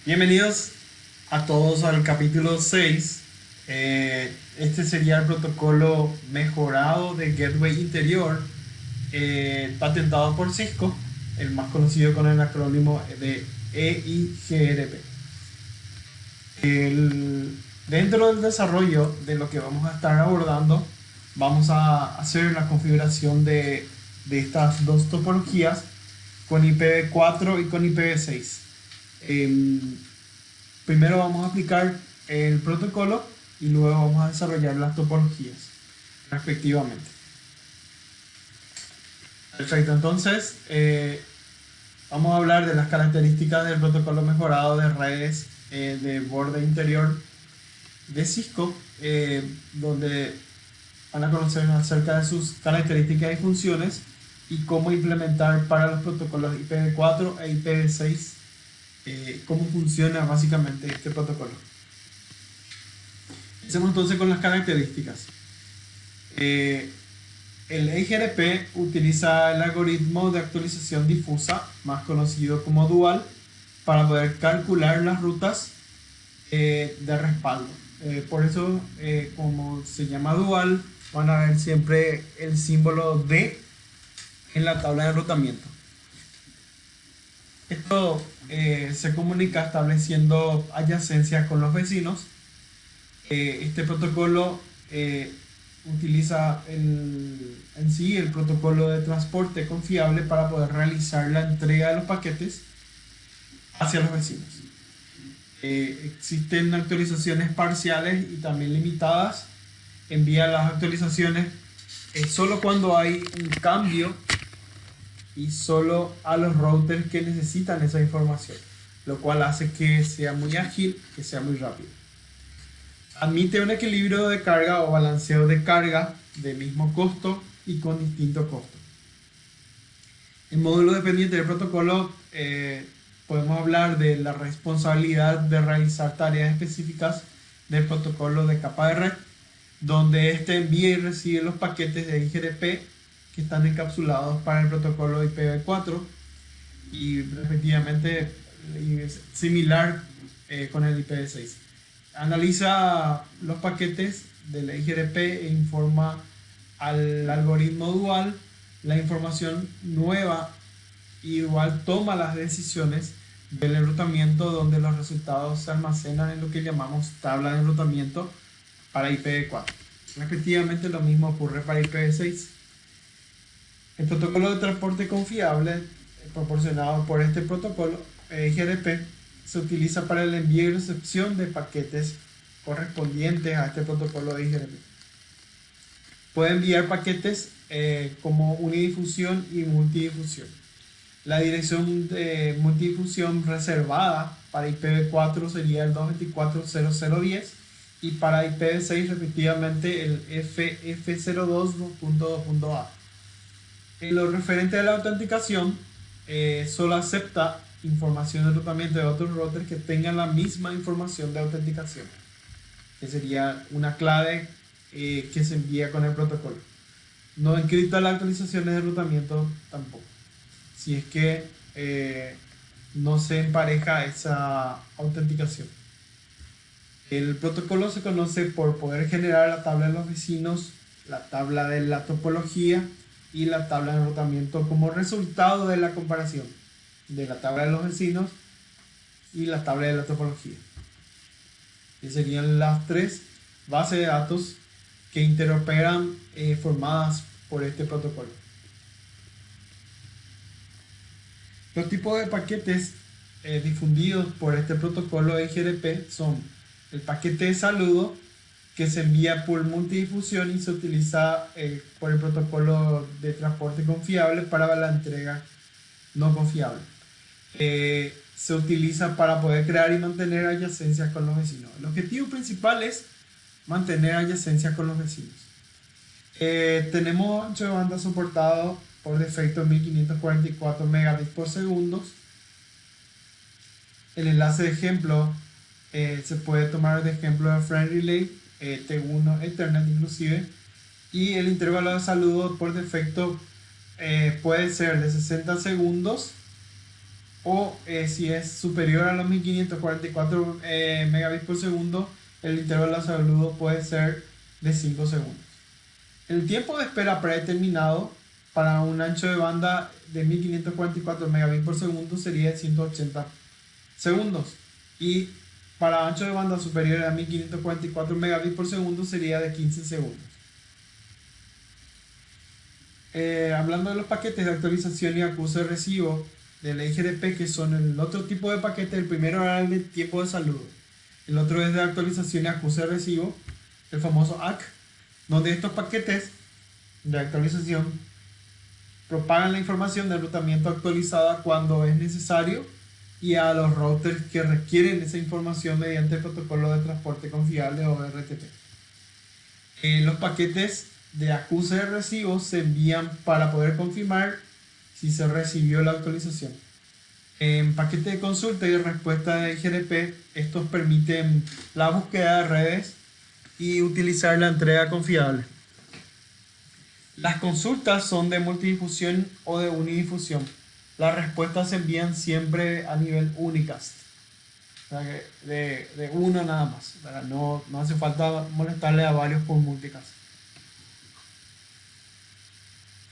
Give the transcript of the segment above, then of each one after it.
Bienvenidos a todos al capítulo 6. Este sería el protocolo mejorado de Gateway Interior, patentado por Cisco, el más conocido con el acrónimo de EIGRP. Dentro del desarrollo de lo que vamos a estar abordando, vamos a hacer la configuración de estas dos topologías con IPv4 y con IPv6. Primero vamos a aplicar el protocolo y luego vamos a desarrollar las topologías respectivamente. Perfecto, entonces vamos a hablar de las características del protocolo mejorado de redes de borde interior de Cisco, donde van a conocer acerca de sus características y funciones y cómo implementar para los protocolos IPv4 e IPv6 cómo funciona básicamente este protocolo. Empecemos entonces con las características. El EIGRP utiliza el algoritmo de actualización difusa, más conocido como dual, para poder calcular las rutas de respaldo. Por eso, como se llama dual, van a ver siempre el símbolo D en la tabla de enrutamiento. Esto se comunica estableciendo adyacencia con los vecinos. Este protocolo utiliza en sí el protocolo de transporte confiable para poder realizar la entrega de los paquetes hacia los vecinos. Existen actualizaciones parciales y también limitadas. Envía las actualizaciones solo cuando hay un cambio y solo a los routers que necesitan esa información, lo cual hace que sea muy ágil, que sea muy rápido. Admite un equilibrio de carga o balanceo de carga de mismo costo y con distinto costo. El módulo dependiente del protocolo, podemos hablar de la responsabilidad de realizar tareas específicas del protocolo de capa de red, donde éste envía y recibe los paquetes de IGRP que están encapsulados para el protocolo IPv4 y respectivamente similar con el IPv6. Analiza los paquetes de la IGRP e informa al algoritmo dual la información nueva, y igual toma las decisiones del enrutamiento, donde los resultados se almacenan en lo que llamamos tabla de enrutamiento para IPv4. Respectivamente lo mismo ocurre para IPv6. El protocolo de transporte confiable proporcionado por este protocolo IGRP se utiliza para el envío y recepción de paquetes correspondientes a este protocolo de IGRP. Puede enviar paquetes como unidifusión y multidifusión. La dirección de multidifusión reservada para IPv4 sería el 224.0.0.10 y para IPv6 respectivamente el FF02.2.a. En lo referente a la autenticación, solo acepta información de enrutamiento de otros routers que tengan la misma información de autenticación, que sería una clave que se envía con el protocolo. No encripta las actualizaciones de enrutamiento tampoco, si es que no se empareja esa autenticación. El protocolo se conoce por poder generar la tabla de los vecinos, la tabla de la topología y la tabla de enrutamiento como resultado de la comparación de la tabla de los vecinos y la tabla de la topología. Que serían las tres bases de datos que interoperan formadas por este protocolo. Los tipos de paquetes difundidos por este protocolo de IGRP son el paquete de saludo, que se envía por multidifusión y se utiliza por el protocolo de transporte confiable para la entrega no confiable. Se utiliza para poder crear y mantener adyacencias con los vecinos. El objetivo principal es mantener adyacencias con los vecinos. Tenemos ancho de banda soportado por defecto 1544 megabits por segundo. El enlace de ejemplo se puede tomar de ejemplo de Friend Relay, T1 Ethernet inclusive, y el intervalo de saludo por defecto puede ser de 60 segundos o si es superior a los 1544 megabits por segundo, el intervalo de saludo puede ser de 5 segundos. El tiempo de espera predeterminado para un ancho de banda de 1544 megabits por segundo sería de 180 segundos, y para ancho de banda superior a 1544 megabits por segundo sería de 15 segundos. Hablando de los paquetes de actualización y acuse de recibo de la IGRP, que son el otro tipo de paquete, el primero era el de tiempo de saludo, el otro es de actualización y acuse de recibo, el famoso AC, donde estos paquetes de actualización propagan la información de enrutamiento actualizada cuando es necesario y a los routers que requieren esa información mediante el protocolo de transporte confiable o RTP. Los paquetes de acuse de recibo se envían para poder confirmar si se recibió la actualización. En paquete de consulta y respuesta de IGRP, estos permiten la búsqueda de redes y utilizar la entrega confiable. Las consultas son de multidifusión o de unidifusión. Las respuestas se envían siempre a nivel unicast, o sea, de uno nada más, ¿verdad? No hace falta molestarle a varios por multicast.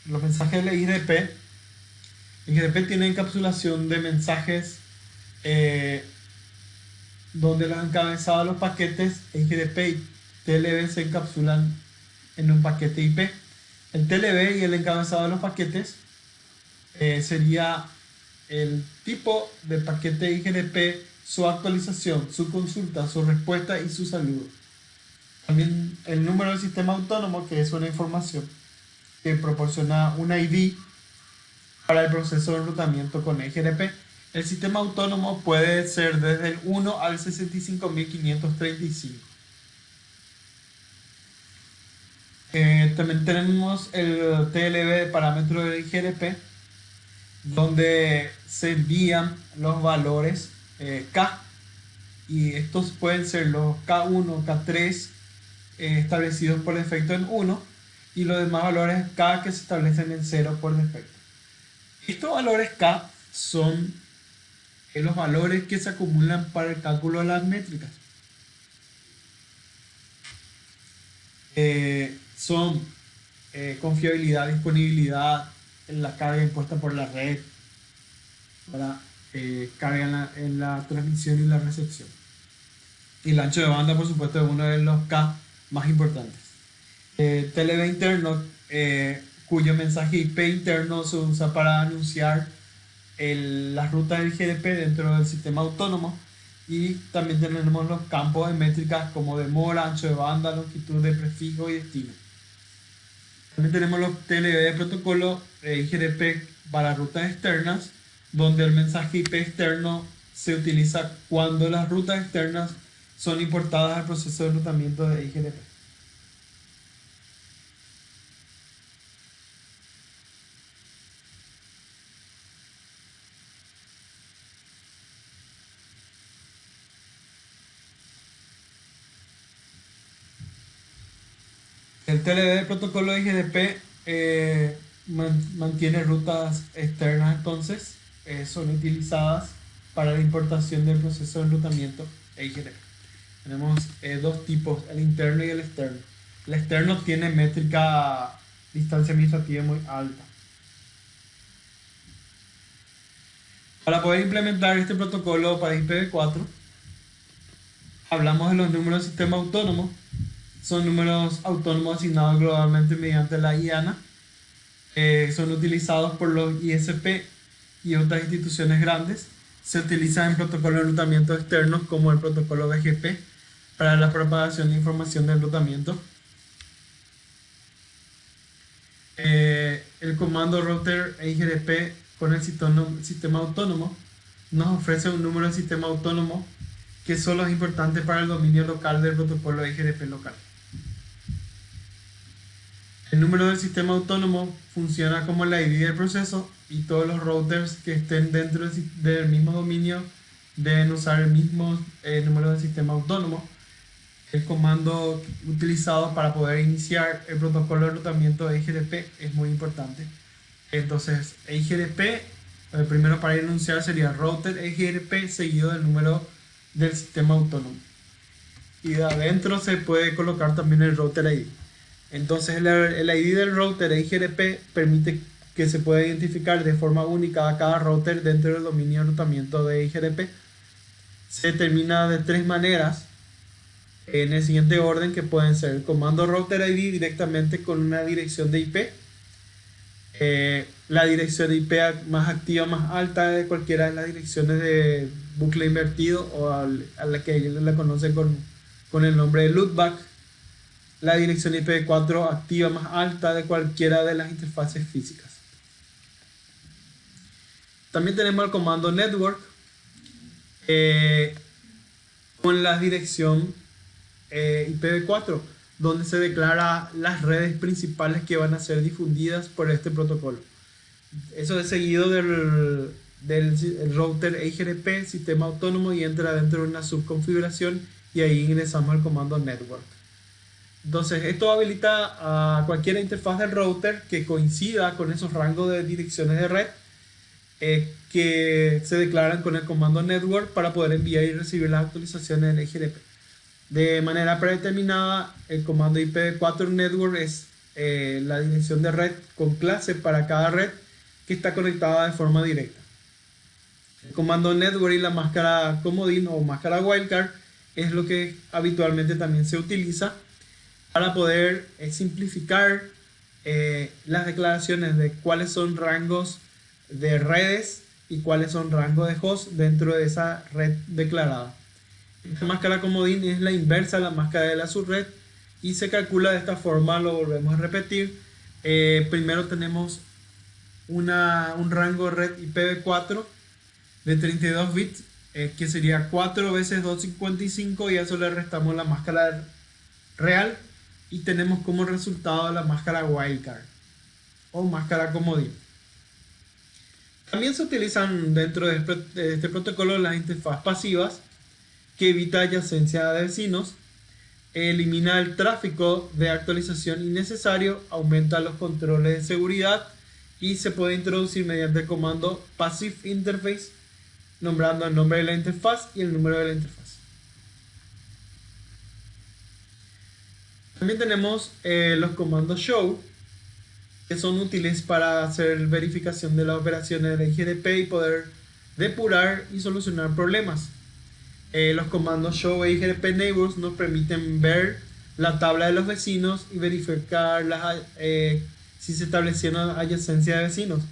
Los mensajes de la IGRP tiene encapsulación de mensajes donde los encabezados de los paquetes IGRP y TLB se encapsulan en un paquete IP. El TLB y el encabezado de los paquetes sería el tipo de paquete IGRP, su actualización, su consulta, su respuesta y su saludo. También el número del sistema autónomo, que es una información que proporciona un ID para el proceso de enrutamiento con IGRP. El sistema autónomo puede ser desde el 1 al 65535. También tenemos el TLB de parámetro de IGRP, donde se envían los valores K, y estos pueden ser los K1, K3 establecidos por defecto en 1, y los demás valores K que se establecen en 0 por defecto. Estos valores K son los valores que se acumulan para el cálculo de las métricas. Son confiabilidad, disponibilidad, la carga impuesta por la red, para carga en la transmisión y la recepción. Y el ancho de banda, por supuesto, es uno de los K más importantes. TLB interno, cuyo mensaje IP interno se usa para anunciar las rutas del IGRP dentro del sistema autónomo. Y también tenemos los campos de métricas como demora, ancho de banda, longitud de prefijo y destino. También tenemos los TLB de protocolo IGRP para rutas externas, donde el mensaje IP externo se utiliza cuando las rutas externas son importadas al proceso de enrutamiento de IGRP. El TLB del protocolo de IGRP mantiene rutas externas, entonces son utilizadas para la importación del proceso de enrutamiento de IGRP. Tenemos dos tipos, el interno y el externo. El externo tiene métrica distancia administrativa muy alta. Para poder implementar este protocolo para IPv4, hablamos de los números de sistema autónomo. Son números autónomos asignados globalmente mediante la IANA. Son utilizados por los ISP y otras instituciones grandes. Se utilizan en protocolos de enrutamiento externos como el protocolo BGP para la propagación de información de enrutamiento. El comando router IGRP con el sistema autónomo nos ofrece un número de sistema autónomo que solo es importante para el dominio local del protocolo IGRP local. El número del sistema autónomo funciona como la ID del proceso, y todos los routers que estén dentro del mismo dominio deben usar el mismo número del sistema autónomo. El comando utilizado para poder iniciar el protocolo de enrutamiento de IGRP es muy importante. Entonces, IGRP El primero para enunciar sería router EGRP seguido del número del sistema autónomo. Y de adentro se puede colocar también el router ID. Entonces el ID del router EGRP permite que se pueda identificar de forma única a cada router dentro del dominio de enrutamiento de EGRP. Se determina de tres maneras en el siguiente orden, que pueden ser el comando router ID directamente con una dirección de IP, la dirección de IP más activa, más alta de cualquiera de las direcciones de bucle invertido o a la que ellos la conocen con el nombre de loopback, la dirección IPv4 activa más alta de cualquiera de las interfaces físicas. También tenemos el comando network con la dirección IPv4, donde se declara las redes principales que van a ser difundidas por este protocolo. Eso es seguido del router EGRP, sistema autónomo, y entra dentro de una subconfiguración y ahí ingresamos al comando network. Entonces esto habilita a cualquier interfaz del router que coincida con esos rangos de direcciones de red que se declaran con el comando network para poder enviar y recibir las actualizaciones del EGRP. De manera predeterminada, el comando IPv4 network es la dirección de red con clase para cada red que está conectada de forma directa. El comando network y la máscara comodín o máscara wildcard es lo que habitualmente también se utiliza para poder simplificar las declaraciones de cuáles son rangos de redes y cuáles son rangos de host dentro de esa red declarada. Esta máscara comodín es la inversa a la máscara de la subred y se calcula de esta forma. Lo volvemos a repetir. Primero tenemos un rango red IPv4 de 32 bits, que sería 4 veces 255, y a eso le restamos la máscara real y tenemos como resultado la máscara wildcard o máscara comodín. También se utilizan dentro de este protocolo las interfaces pasivas, que evita adyacencia de vecinos, elimina el tráfico de actualización innecesario, aumenta los controles de seguridad y se puede introducir mediante el comando passive interface, nombrando el nombre de la interfaz y el número de la interfaz. También tenemos los comandos show, que son útiles para hacer verificación de las operaciones de IGRP y poder depurar y solucionar problemas. Los comandos show e IGRP neighbors nos permiten ver la tabla de los vecinos y verificar si se establecieron adyacencia de vecinos.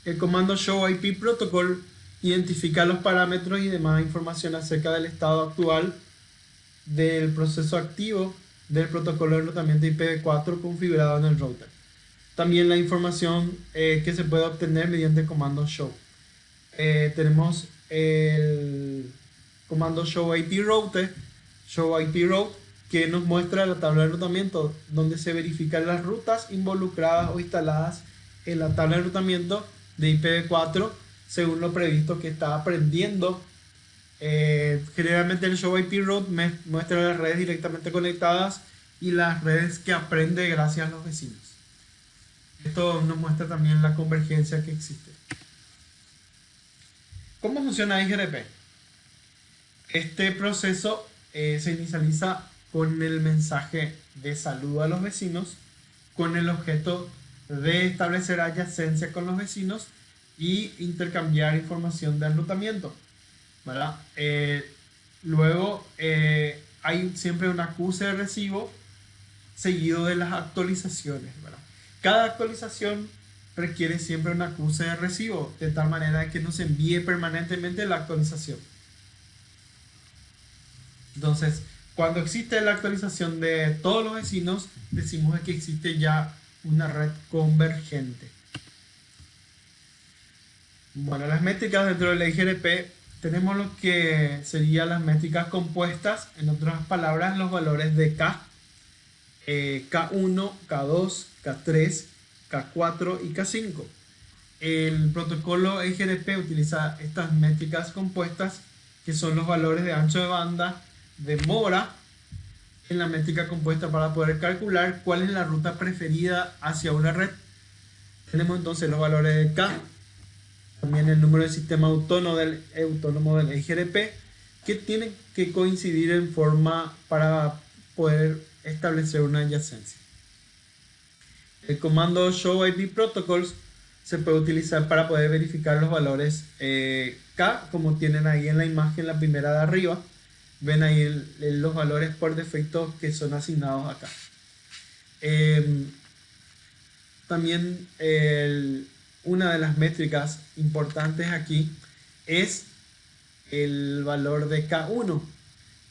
El comando show IP protocol identifica los parámetros y demás información acerca del estado actual del proceso activo del protocolo de enrutamiento IPv4 configurado en el router. También la información que se puede obtener mediante el comando show. Tenemos el comando show IP route, que nos muestra la tabla de enrutamiento, donde se verifican las rutas involucradas o instaladas en la tabla de enrutamiento de IPv4 según lo previsto que está aprendiendo. Generalmente el show IP route me muestra las redes directamente conectadas y las redes que aprende gracias a los vecinos. Esto nos muestra también la convergencia que existe. ¿Cómo funciona IGRP? Este proceso se inicializa con el mensaje de saludo a los vecinos, con el objeto de establecer adyacencia con los vecinos y intercambiar información de enrutamiento, ¿verdad? Luego hay siempre un acuse de recibo seguido de las actualizaciones, ¿verdad? Cada actualización requiere siempre un acuse de recibo, de tal manera que nos envíe permanentemente la actualización. Entonces, cuando existe la actualización de todos los vecinos, decimos que existe ya una red convergente. Bueno, las métricas dentro de la IGRP tenemos lo que serían las métricas compuestas, en otras palabras, los valores de K, K1, K2, K3, K4 y K5. El protocolo IGRP utiliza estas métricas compuestas, que son los valores de ancho de banda, de mora, en la métrica compuesta para poder calcular cuál es la ruta preferida hacia una red. Tenemos entonces los valores de K, también el número de sistema autónomo del EIGRP, que tienen que coincidir en forma para poder establecer una adyacencia. El comando show IP protocols se puede utilizar para poder verificar los valores K, como tienen ahí en la imagen, la primera de arriba. Ven ahí los valores por defecto que son asignados acá. También una de las métricas importantes aquí es el valor de K1,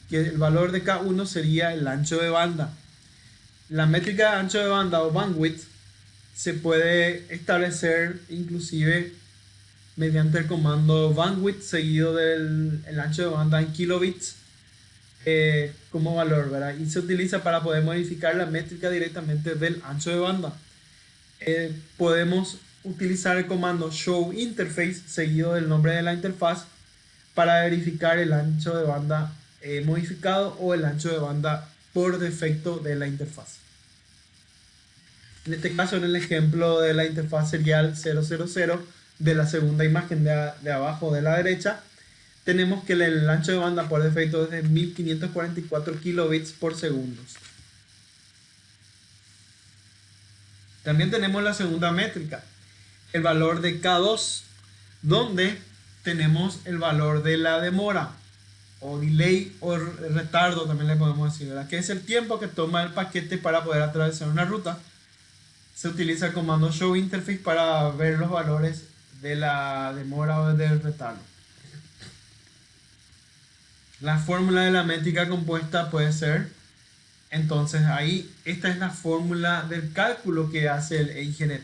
que el valor de K1 sería el ancho de banda. La métrica de ancho de banda o bandwidth se puede establecer inclusive mediante el comando bandwidth seguido del ancho de banda en kilobits como valor, ¿verdad? Y se utiliza para poder modificar la métrica directamente del ancho de banda. Podemos utilizar el comando show interface seguido del nombre de la interfaz para verificar el ancho de banda modificado o el ancho de banda por defecto de la interfaz. En este caso, en el ejemplo de la interfaz serial 000 de la segunda imagen de abajo de la derecha, tenemos que el ancho de banda por defecto es de 1544 kilobits por segundo. También tenemos la segunda métrica, el valor de K2, donde tenemos el valor de la demora o delay o retardo, también le podemos decir, ¿verdad? Que es el tiempo que toma el paquete para poder atravesar una ruta. Se utiliza el comando show interface para ver los valores de la demora o del retardo. La fórmula de la métrica compuesta puede ser, entonces ahí, esta es la fórmula del cálculo que hace el EIGRP.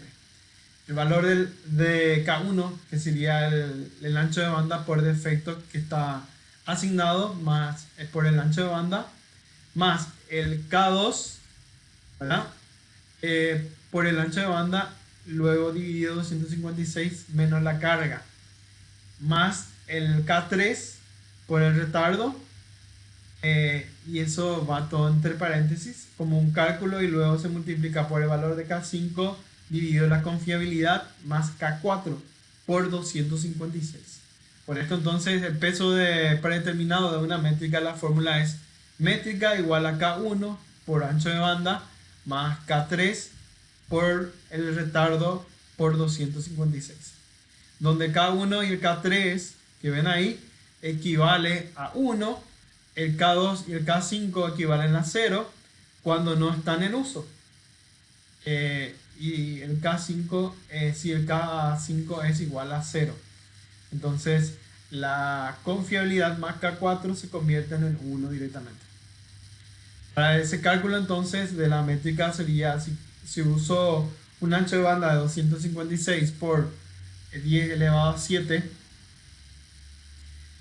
El valor de K1, que sería el ancho de banda por defecto que está asignado, más por el ancho de banda, más el K2, ¿verdad? Por el ancho de banda, luego dividido 256 menos la carga, más el K3 por el retardo, y eso va todo entre paréntesis como un cálculo, y luego se multiplica por el valor de K5 dividido la confiabilidad más K4 por 256. Por esto entonces el peso predeterminado de una métrica, la fórmula es métrica igual a K1 por ancho de banda más K3 por el retardo por 256, donde K1 y el K3 que ven ahí equivale a 1, el K2 y el K5 equivalen a 0 cuando no están en uso, y el K5 si el K5 es igual a 0, entonces la confiabilidad más K4 se convierte en el 1 directamente. Para ese cálculo entonces de la métrica sería, si uso un ancho de banda de 256 por 10 elevado a 7,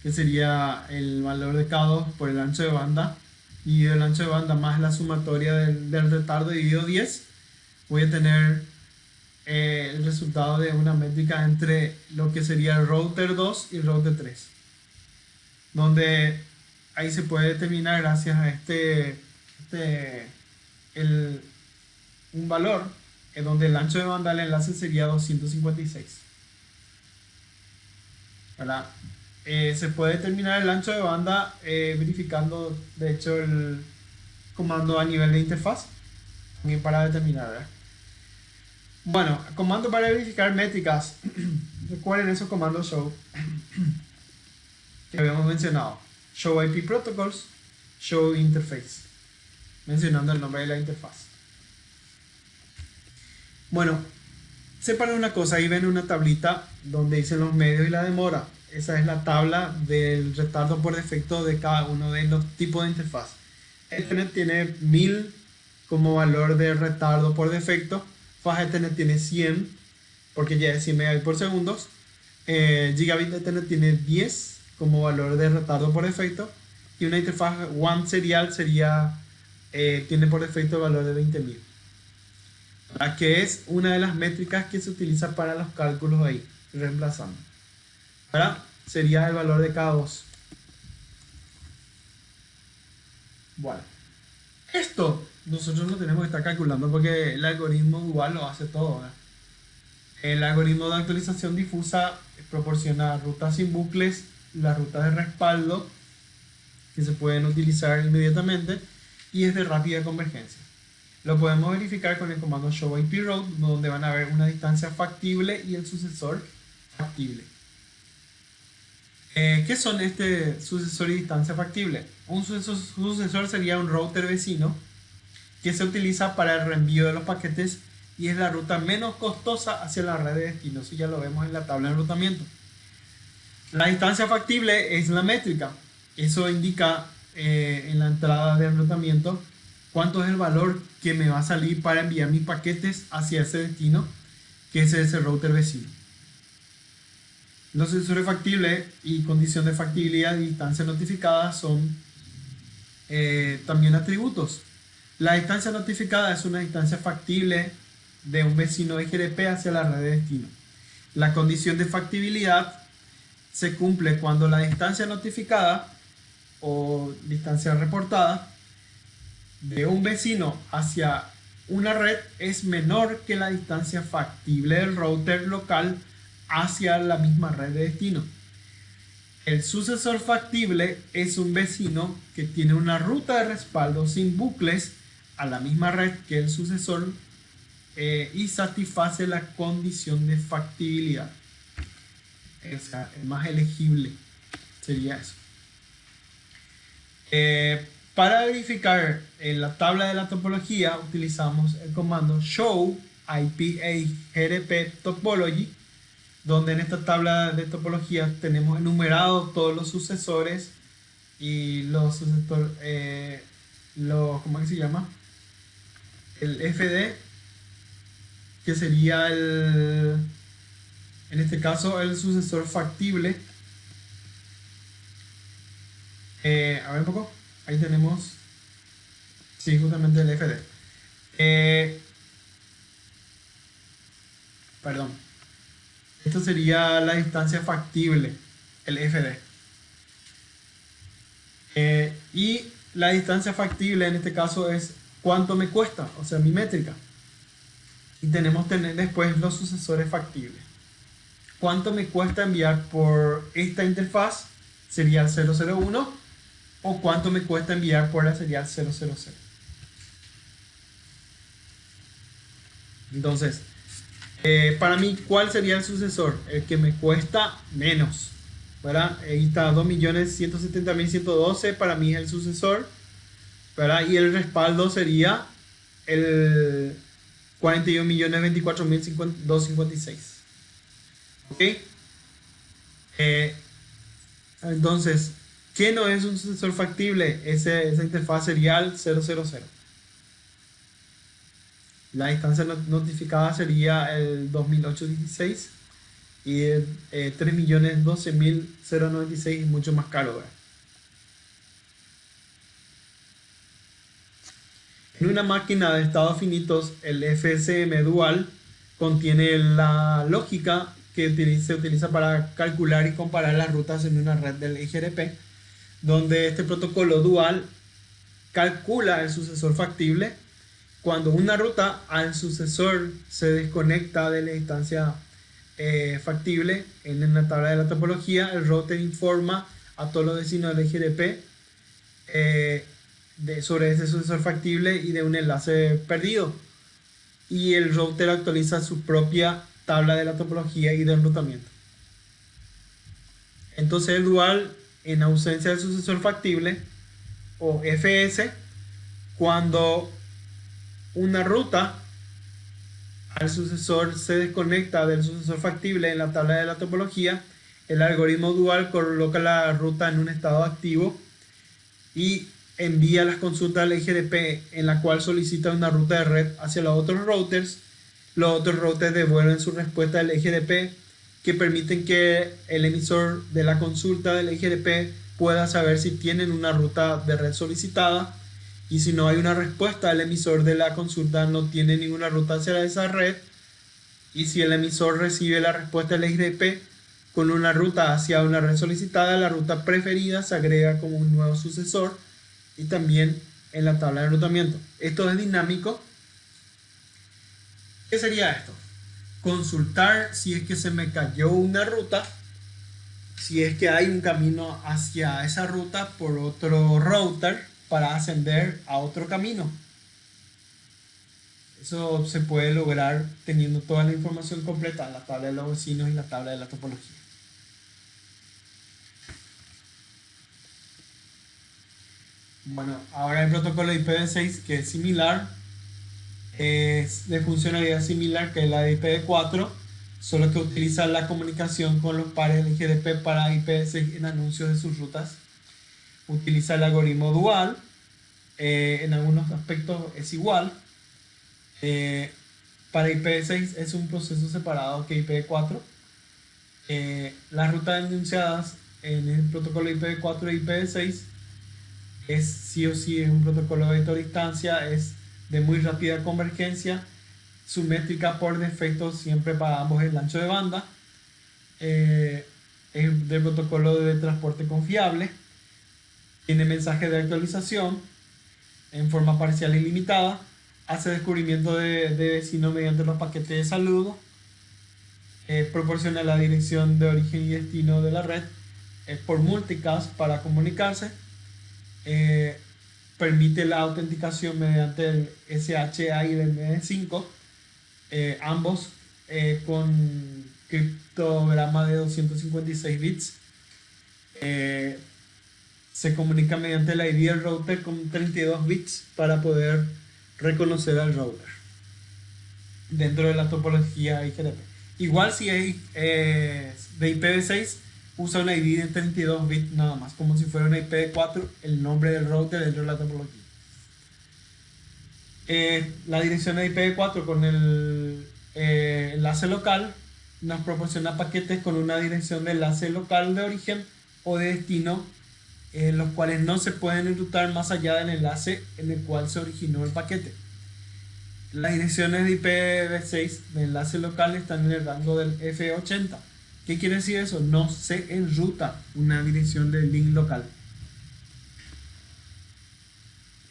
que sería el valor de K2 por el ancho de banda, dividido el ancho de banda más la sumatoria del retardo dividido 10, voy a tener el resultado de una métrica entre lo que sería el router 2 y el router 3, donde ahí se puede determinar gracias a un valor en donde el ancho de banda del enlace sería 256, ¿verdad? Se puede determinar el ancho de banda verificando de hecho el comando a nivel de interfaz también para determinar, ¿verdad? Bueno, comando para verificar métricas. Recuerden esos comandos show que habíamos mencionado: show IP protocols, show interface, mencionando el nombre de la interfaz. Bueno, sepan una cosa, ahí ven una tablita donde dicen los medios y la demora. Esa es la tabla del retardo por defecto de cada uno de los tipos de interfaz. Ethernet tiene 1000 como valor de retardo por defecto. Faja Ethernet tiene 100 porque ya es 100 megabits por segundo. Gigabit Ethernet tiene 10 como valor de retardo por defecto. Y una interfaz WAN serial tiene por defecto el valor de 20.000. Que es una de las métricas que se utiliza para los cálculos ahí, reemplazando. Ahora sería el valor de K2. Bueno, esto nosotros no tenemos que estar calculando porque el algoritmo igual lo hace todo, ¿verdad? El algoritmo de actualización difusa proporciona rutas sin bucles, las rutas de respaldo que se pueden utilizar inmediatamente y es de rápida convergencia. Lo podemos verificar con el comando show IP route, donde van a ver una distancia factible y el sucesor factible. ¿Qué son este sucesor y distancia factible? Un sucesor sería un router vecino que se utiliza para el reenvío de los paquetes y es la ruta menos costosa hacia la red de destino. Eso ya lo vemos en la tabla de enrutamiento. La distancia factible es la métrica. Eso indica en la entrada de enrutamiento cuánto es el valor que me va a salir para enviar mis paquetes hacia ese destino, que es ese router vecino. Los sucesores factibles y condición de factibilidad y distancia notificada son también atributos. La distancia notificada es una distancia factible de un vecino IGRP hacia la red de destino. La condición de factibilidad se cumple cuando la distancia notificada o distancia reportada de un vecino hacia una red es menor que la distancia factible del router local hacia la misma red de destino. El sucesor factible es un vecino que tiene una ruta de respaldo sin bucles a la misma red que el sucesor y satisface la condición de factibilidad. O sea, el más elegible sería eso. Para verificar en la tabla de la topología utilizamos el comando show IPA-GRP topology, donde en esta tabla de topología tenemos enumerados todos los sucesores y los sucesores, ¿cómo es que se llama? El FD, que sería en este caso el sucesor factible. A ver un poco, ahí tenemos, sí, justamente el FD. Perdón, esto sería la distancia factible, el FD. Y la distancia factible en este caso es cuánto me cuesta, o sea, mi métrica. Y tenemos después los sucesores factibles. ¿Cuánto me cuesta enviar por esta interfaz? Serial 001. ¿O cuánto me cuesta enviar por la serial 000? Entonces, para mí, ¿cuál sería el sucesor? El que me cuesta menos, ¿verdad? Ahí está, 2.170.112, para mí es el sucesor, ¿verdad? Y el respaldo sería el 41.024.256. ¿Ok? Entonces, ¿qué no es un sucesor factible? Esa interfaz serial 000. La distancia notificada sería el 2816 y el 3.012.096 mucho más caro, ¿verdad? En una máquina de estados finitos, el FSM dual contiene la lógica que se utiliza para calcular y comparar las rutas en una red del IGRP, donde este protocolo dual calcula el sucesor factible. Cuando una ruta al sucesor se desconecta de la instancia factible, en la tabla de la topología, el router informa a todos los vecinos del IGRP sobre ese sucesor factible y de un enlace perdido. Y el router actualiza su propia tabla de la topología y de enrutamiento. Entonces el dual, en ausencia del sucesor factible, o FS, cuando una ruta al sucesor se desconecta del sucesor factible en la tabla de la topología, el algoritmo dual coloca la ruta en un estado activo y envía las consultas al IGRP, en la cual solicita una ruta de red hacia los otros routers. Los otros routers devuelven su respuesta al IGRP, que permiten que el emisor de la consulta del IGRP pueda saber si tienen una ruta de red solicitada, y si no hay una respuesta, el emisor de la consulta no tiene ninguna ruta hacia esa red. Y si el emisor recibe la respuesta del IGRP con una ruta hacia una red solicitada, la ruta preferida se agrega como un nuevo sucesor y también en la tabla de enrutamiento. Esto es dinámico. ¿Qué sería esto? Consultar si es que se me cayó una ruta si es que hay un camino hacia esa ruta por otro router para ascender a otro camino. Eso se puede lograr teniendo toda la información completa en la tabla de los vecinos y la tabla de la topología. Bueno, ahora el protocolo IPv6, que es similar, es de funcionalidad similar que la de IPv4, solo que utiliza la comunicación con los pares del IGDP para IPv6 en anuncios de sus rutas. Utiliza el algoritmo dual, en algunos aspectos es igual. Para IPv6 es un proceso separado que IPv4. Las rutas enunciadas en el protocolo IPv4 y IPv6 es sí o sí es un protocolo de vector distancia, es de muy rápida convergencia, su métrica por defecto siempre para ambos es el ancho de banda, es del protocolo de transporte confiable, tiene mensajes de actualización en forma parcial y limitada, hace descubrimiento de vecinos mediante los paquetes de saludo, proporciona la dirección de origen y destino de la red por multicast para comunicarse, permite la autenticación mediante el SHA y el MD5, ambos con criptograma de 256 bits. Se comunica mediante el ID del router con 32 bits para poder reconocer al router dentro de la topología IGDP. Igual si hay de IPv6 usa una ID de 32 bits nada más, como si fuera una IPv4 el nombre del router dentro de la topología. La dirección de IPv4 con el enlace local nos proporciona paquetes con una dirección de enlace local de origen o de destino, los cuales no se pueden enrutar más allá del enlace en el cual se originó el paquete. Las direcciones de IPv6 de enlace local están en el rango del F80. ¿Qué quiere decir eso? No se enruta una dirección de link local.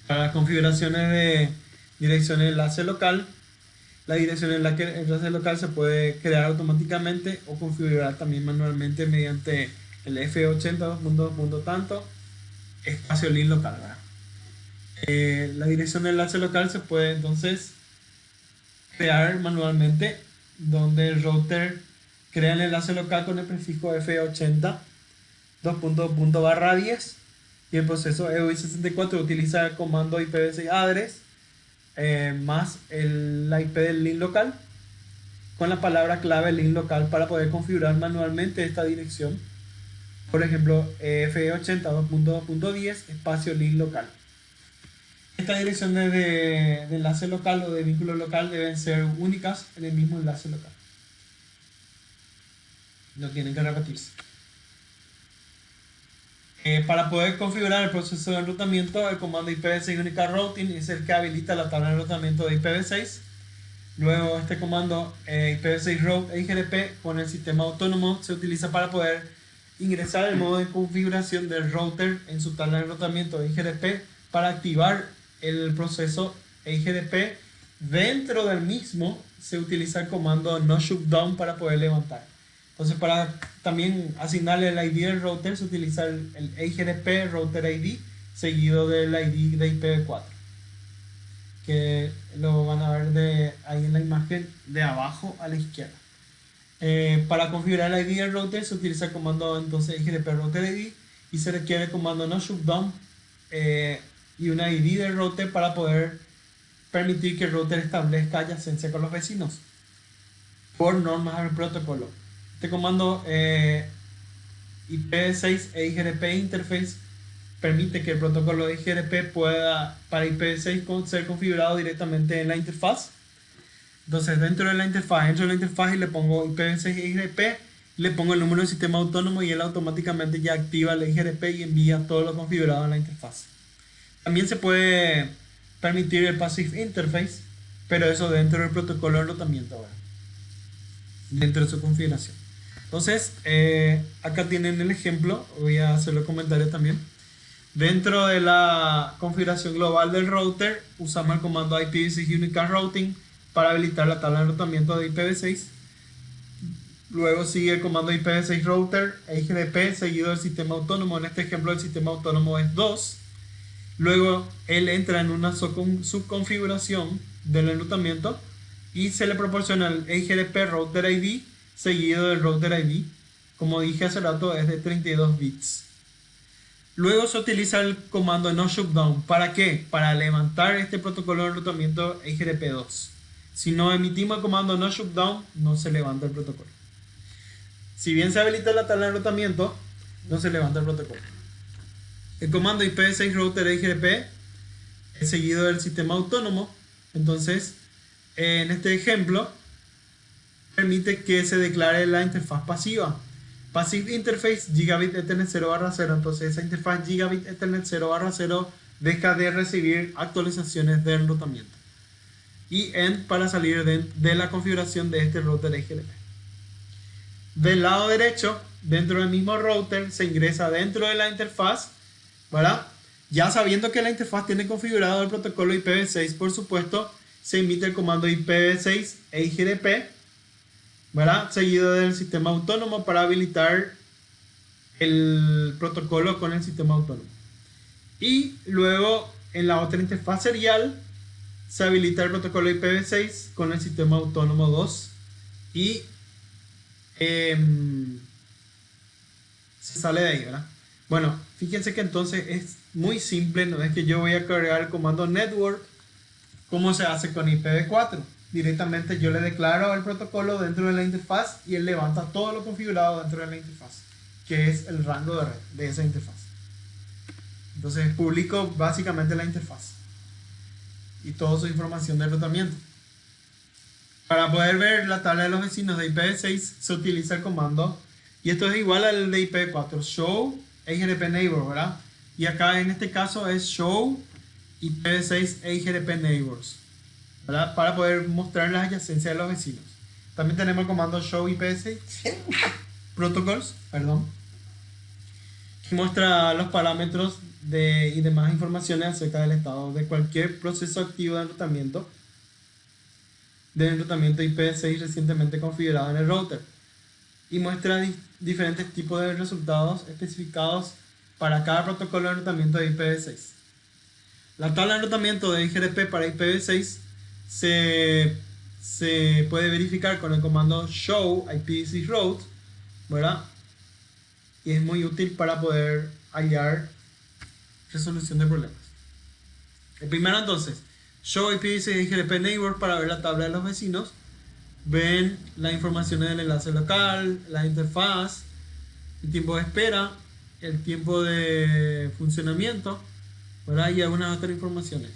Para las configuraciones de dirección de enlace local, la dirección de enlace local se puede crear automáticamente o configurar también manualmente mediante el F80 tanto espacio link local, ¿verdad? La dirección de enlace local se puede entonces crear manualmente, donde el router crea el enlace local con el prefijo F80 2.2.10 y el proceso EUI64 utiliza el comando IPv6 address más la IP del link local con la palabra clave link local para poder configurar manualmente esta dirección. Por ejemplo, F80 2.2.10 espacio link local. Estas direcciones de enlace local o de vínculo local deben ser únicas en el mismo enlace local. No tienen que repetirse. Para poder configurar el proceso de enrutamiento, el comando IPv6 Unica Routing es el que habilita la tabla de enrutamiento de IPv6. Luego este comando IPv6 Route EIGDP con el sistema autónomo se utiliza para poder ingresar el modo de configuración del router en su tabla de enrutamiento de IGDP para activar el proceso EIGDP. Dentro del mismo se utiliza el comando no shutdown para poder levantar. Entonces, para también asignarle el ID del router se utiliza el EIGDP Router ID seguido del ID de IPv4, que lo van a ver ahí en la imagen de abajo a la izquierda. Para configurar el ID del router se utiliza el comando entonces IGDP Router ID y se requiere el comando no shutdown y una ID del router para poder permitir que el router establezca adyacencia con los vecinos por normas del protocolo. Este comando IPv6 e IGDP Interface permite que el protocolo de IGDP pueda para IPv6 ser configurado directamente en la interfaz. Entonces entro de la interfaz y le pongo IPv6 e IGDP, le pongo el número de sistema autónomo y él automáticamente ya activa el IGDP y envía todo lo configurado en la interfaz. También se puede permitir el Passive Interface, pero eso dentro del protocolo de enrutamiento ahora, dentro de su configuración. Entonces, acá tienen el ejemplo, voy a hacerlo comentario también. Dentro de la configuración global del router, usamos el comando IPv6 Unica Routing para habilitar la tabla de enrutamiento de IPv6. Luego sigue el comando IPv6 router EIGRP seguido del sistema autónomo. En este ejemplo el sistema autónomo es 2. Luego él entra en una subconfiguración del enrutamiento y se le proporciona el EIGRP router ID seguido del router ID. Como dije hace rato, es de 32 bits. Luego se utiliza el comando no shutdown. ¿Para qué? Para levantar este protocolo de enrutamiento EIGRP2. Si no emitimos el comando no shutdown, no se levanta el protocolo. Si bien se habilita la tabla de enrutamiento, no se levanta el protocolo. El comando IPv6 router EIGRP es seguido del sistema autónomo. Entonces, en este ejemplo, permite que se declare la interfaz pasiva. Passive Interface Gigabit Ethernet 0/0. Entonces esa interfaz Gigabit Ethernet 0/0 deja de recibir actualizaciones de enrutamiento. Y END para salir de la configuración de este router EIGRP. Del lado derecho, dentro del mismo router, se ingresa dentro de la interfaz, ¿verdad? Ya sabiendo que la interfaz tiene configurado el protocolo IPv6, por supuesto, se emite el comando IPv6 EIGRP, ¿verdad? Seguido del sistema autónomo para habilitar el protocolo con el sistema autónomo. Y luego en la otra interfaz serial se habilita el protocolo IPv6 con el sistema autónomo 2 y se sale de ahí, ¿verdad? Bueno, fíjense que entonces es muy simple, no es que yo voy a cargar el comando network como se hace con IPv4. Directamente yo le declaro el protocolo dentro de la interfaz y él levanta todo lo configurado dentro de la interfaz, que es el rango de red de esa interfaz. Entonces publico básicamente la interfaz y toda su información de enrutamiento. Para poder ver la tabla de los vecinos de IPv6 se utiliza el comando, y esto es igual al de IPv4, show EIGRP neighbor, ¿verdad? Y acá en este caso es show IPv6 EIGRP neighbors, ¿verdad? Para poder mostrar las adyacencias de los vecinos. También tenemos el comando show IPv6 protocols, perdón, que muestra los parámetros y demás informaciones acerca del estado de cualquier proceso activo de enrutamiento IPv6 recientemente configurado en el router, y muestra diferentes tipos de resultados especificados para cada protocolo de enrutamiento de IPv6. La tabla de enrutamiento de IGRP para IPv6 se puede verificar con el comando show IPv6 route, ¿verdad? Y es muy útil para poder hallar resolución de problemas. El primero, entonces, show IPv6 IGRP neighbor para ver la tabla de los vecinos. Ven las informaciones del enlace local, la interfaz, el tiempo de espera, el tiempo de funcionamiento, ¿verdad? Y algunas otras informaciones.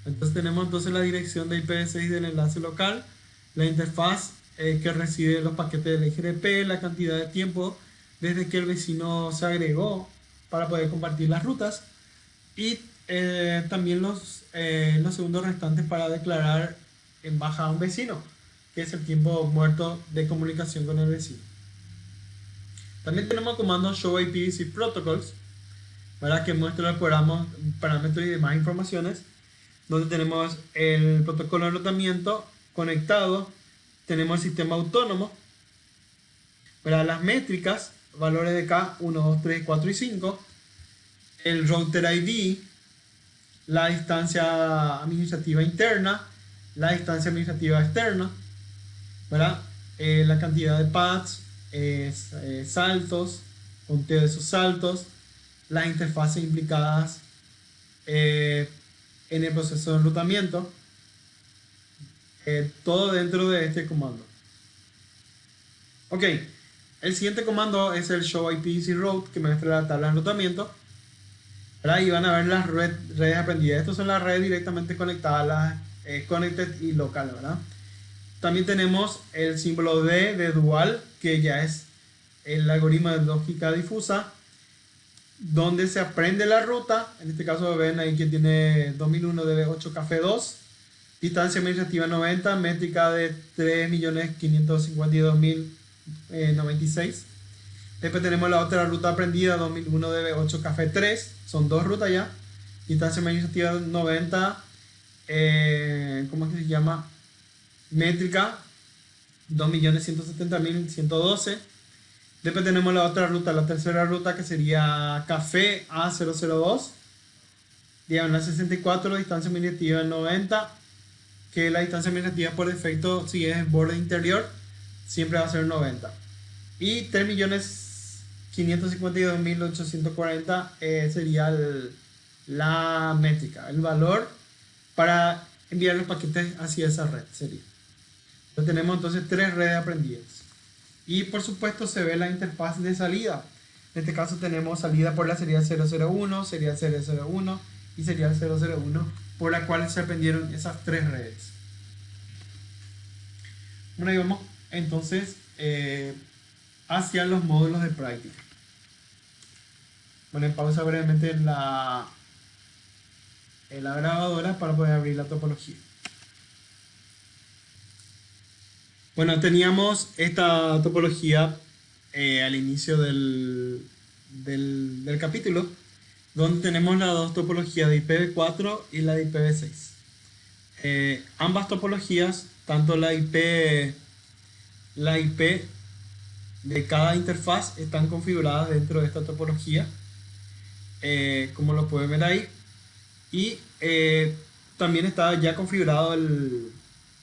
Entonces tenemos entonces la dirección de IPv6 del enlace local, la interfaz que recibe los paquetes del IGRP, la cantidad de tiempo desde que el vecino se agregó para poder compartir las rutas, y también los segundos restantes para declarar en baja a un vecino, que es el tiempo muerto de comunicación con el vecino. También tenemos el comando show IPv6 protocols, ¿verdad? Que muestra los parámetros y demás informaciones, donde tenemos el protocolo de enrutamiento conectado, tenemos el sistema autónomo, ¿verdad? Las métricas, valores de K, 1, 2, 3, 4 y 5, el router ID, la distancia administrativa interna, la distancia administrativa externa, ¿verdad? La cantidad de paths, saltos, conteo de esos saltos, las interfaces implicadas en el proceso de enrutamiento, todo dentro de este comando. Ok, el siguiente comando es el show IPv6 route, que me muestra la tabla de enrutamiento, ¿verdad? Y van a ver las redes aprendidas. Estas son las redes directamente conectadas, las connected y local, ¿verdad? También tenemos el símbolo D de dual, que ya es el algoritmo de lógica difusa, donde se aprende la ruta. En este caso ven ahí que tiene 2001 DB8 Café 2, distancia administrativa 90, métrica de 3.552.096. Después tenemos la otra ruta aprendida 2001 DB8 Café 3, son dos rutas ya, distancia administrativa 90, ¿cómo es que se llama? Métrica 2.170.112. Después tenemos la otra ruta, la tercera ruta, que sería Café A002, diagonal 64, distancia administrativa 90, que la distancia administrativa por defecto, si es borde interior, siempre va a ser 90. Y 3.552.840 sería la métrica, el valor para enviar los paquetes hacia esa red sería. Entonces tenemos entonces 3 redes aprendidas. Y por supuesto se ve la interfaz de salida. En este caso tenemos salida por la serial 001, serial 001 y serial 001, por la cual se aprendieron esas 3 redes. Bueno, y vamos entonces hacia los módulos de práctica. Bueno, pausa brevemente en la grabadora para poder abrir la topología. Bueno, teníamos esta topología al inicio del capítulo, donde tenemos las dos topologías de IPv4 y la de IPv6. Ambas topologías, tanto la IP de cada interfaz, están configuradas dentro de esta topología, como lo pueden ver ahí. Y también está ya configurado el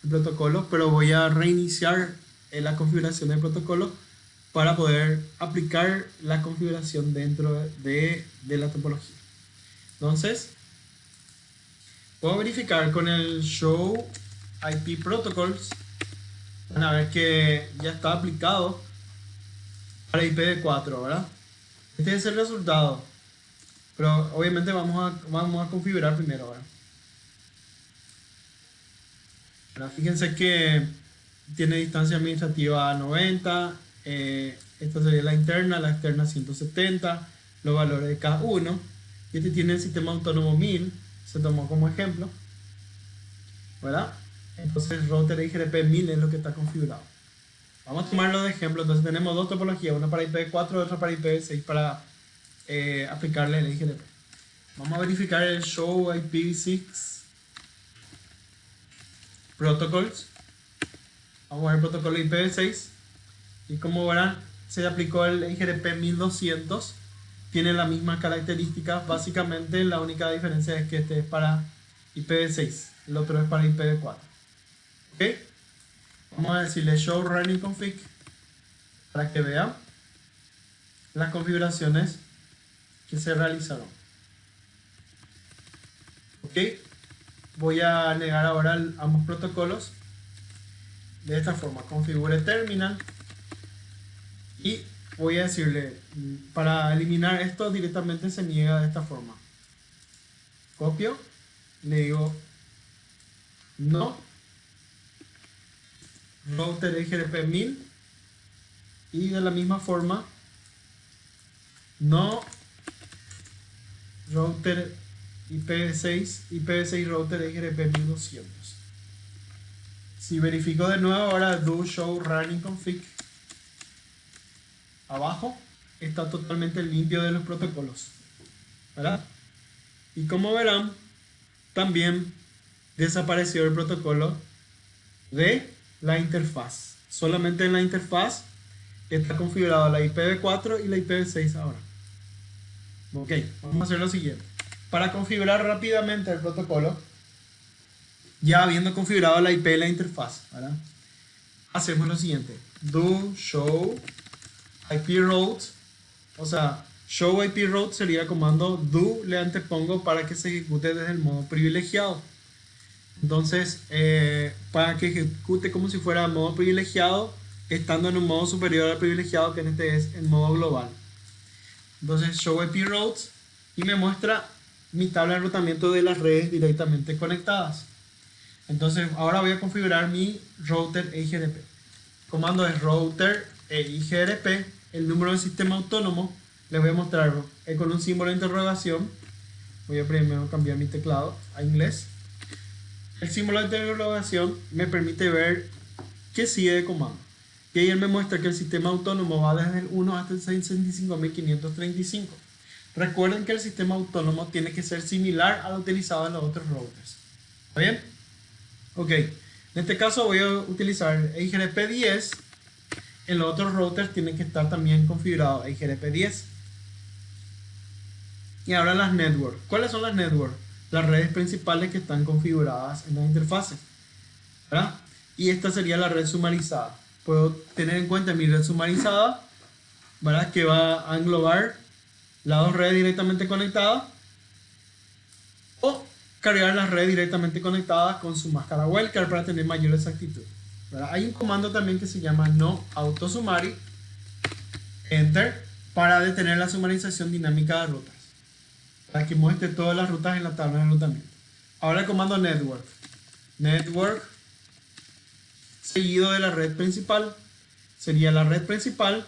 protocolo, pero voy a reiniciar la configuración del protocolo para poder aplicar la configuración dentro de la topología. Entonces, puedo verificar con el Show IP Protocols. Van a ver que ya está aplicado para IPv4, ¿verdad? Este es el resultado, pero obviamente vamos a configurar primero, ¿verdad? Ahora, fíjense que tiene distancia administrativa 90, esta sería la externa 170, los valores de cada uno. Y este tiene el sistema autónomo 1000, se tomó como ejemplo, ¿verdad? Entonces router IGRP 1000 es lo que está configurado. Vamos a tomarlo de ejemplo. Entonces tenemos dos topologías, una para IPv4 y otra para IPv6, para aplicarle el IGRP. Vamos a verificar el Show IPv6 Protocols. Vamos a ver el protocolo IPv6 y como verán se aplicó el IGRP 1200. Tiene las mismas características, básicamente la única diferencia es que este es para IPv6, el otro es para IPv4. ¿Ok? Vamos a decirle show running config para que vean las configuraciones que se realizaron. ¿Ok? Voy a negar ahora ambos protocolos de esta forma. Configure terminal y voy a decirle, para eliminar esto directamente se niega de esta forma. Copio, le digo no router IGRP 1000 y de la misma forma no router IPv6 router IGRP 1200. Si verifico de nuevo ahora do show running config, abajo está totalmente limpio de los protocolos, ¿verdad? Y como verán, también desapareció el protocolo de la interfaz. Solamente en la interfaz está configurada la IPv4 y la IPv6 ahora. Ok, vamos a hacer lo siguiente. Para configurar rápidamente el protocolo, ya habiendo configurado la IP de la interfaz, ¿verdad? Hacemos lo siguiente. Do show IP route, o sea, show IP route sería comando do, le antepongo para que se ejecute desde el modo privilegiado. Entonces, para que ejecute como si fuera modo privilegiado, estando en un modo superior al privilegiado, que en este es el modo global. Entonces, show IP routes y me muestra mi tabla de enrutamiento de las redes directamente conectadas. Entonces, ahora voy a configurar mi router IGRP. El comando es router IGRP, el número del sistema autónomo. Les voy a mostrar con un símbolo de interrogación. Voy a primero cambiar mi teclado a inglés. El símbolo de interrogación me permite ver qué sigue de comando. Y ahí él me muestra que el sistema autónomo va desde el 1 hasta el 65.535. Recuerden que el sistema autónomo tiene que ser similar al utilizado en los otros routers. ¿Está bien? Ok. En este caso voy a utilizar EIGRP 10. En los otros routers tienen que estar también configurados EIGRP 10. Y ahora las networks. ¿Cuáles son las networks? Las redes principales que están configuradas en las interfaces, ¿verdad? Y esta sería la red sumarizada. Puedo tener en cuenta mi red sumarizada, ¿verdad? Que va a englobar las dos redes directamente conectadas, o cargar las redes directamente conectadas con su máscara wildcard para tener mayor exactitud, ¿verdad? Hay un comando también que se llama no autosumari, enter, para detener la sumarización dinámica de rutas, para que muestre todas las rutas en la tabla de enrutamiento. Ahora el comando network seguido de la red principal, sería la red principal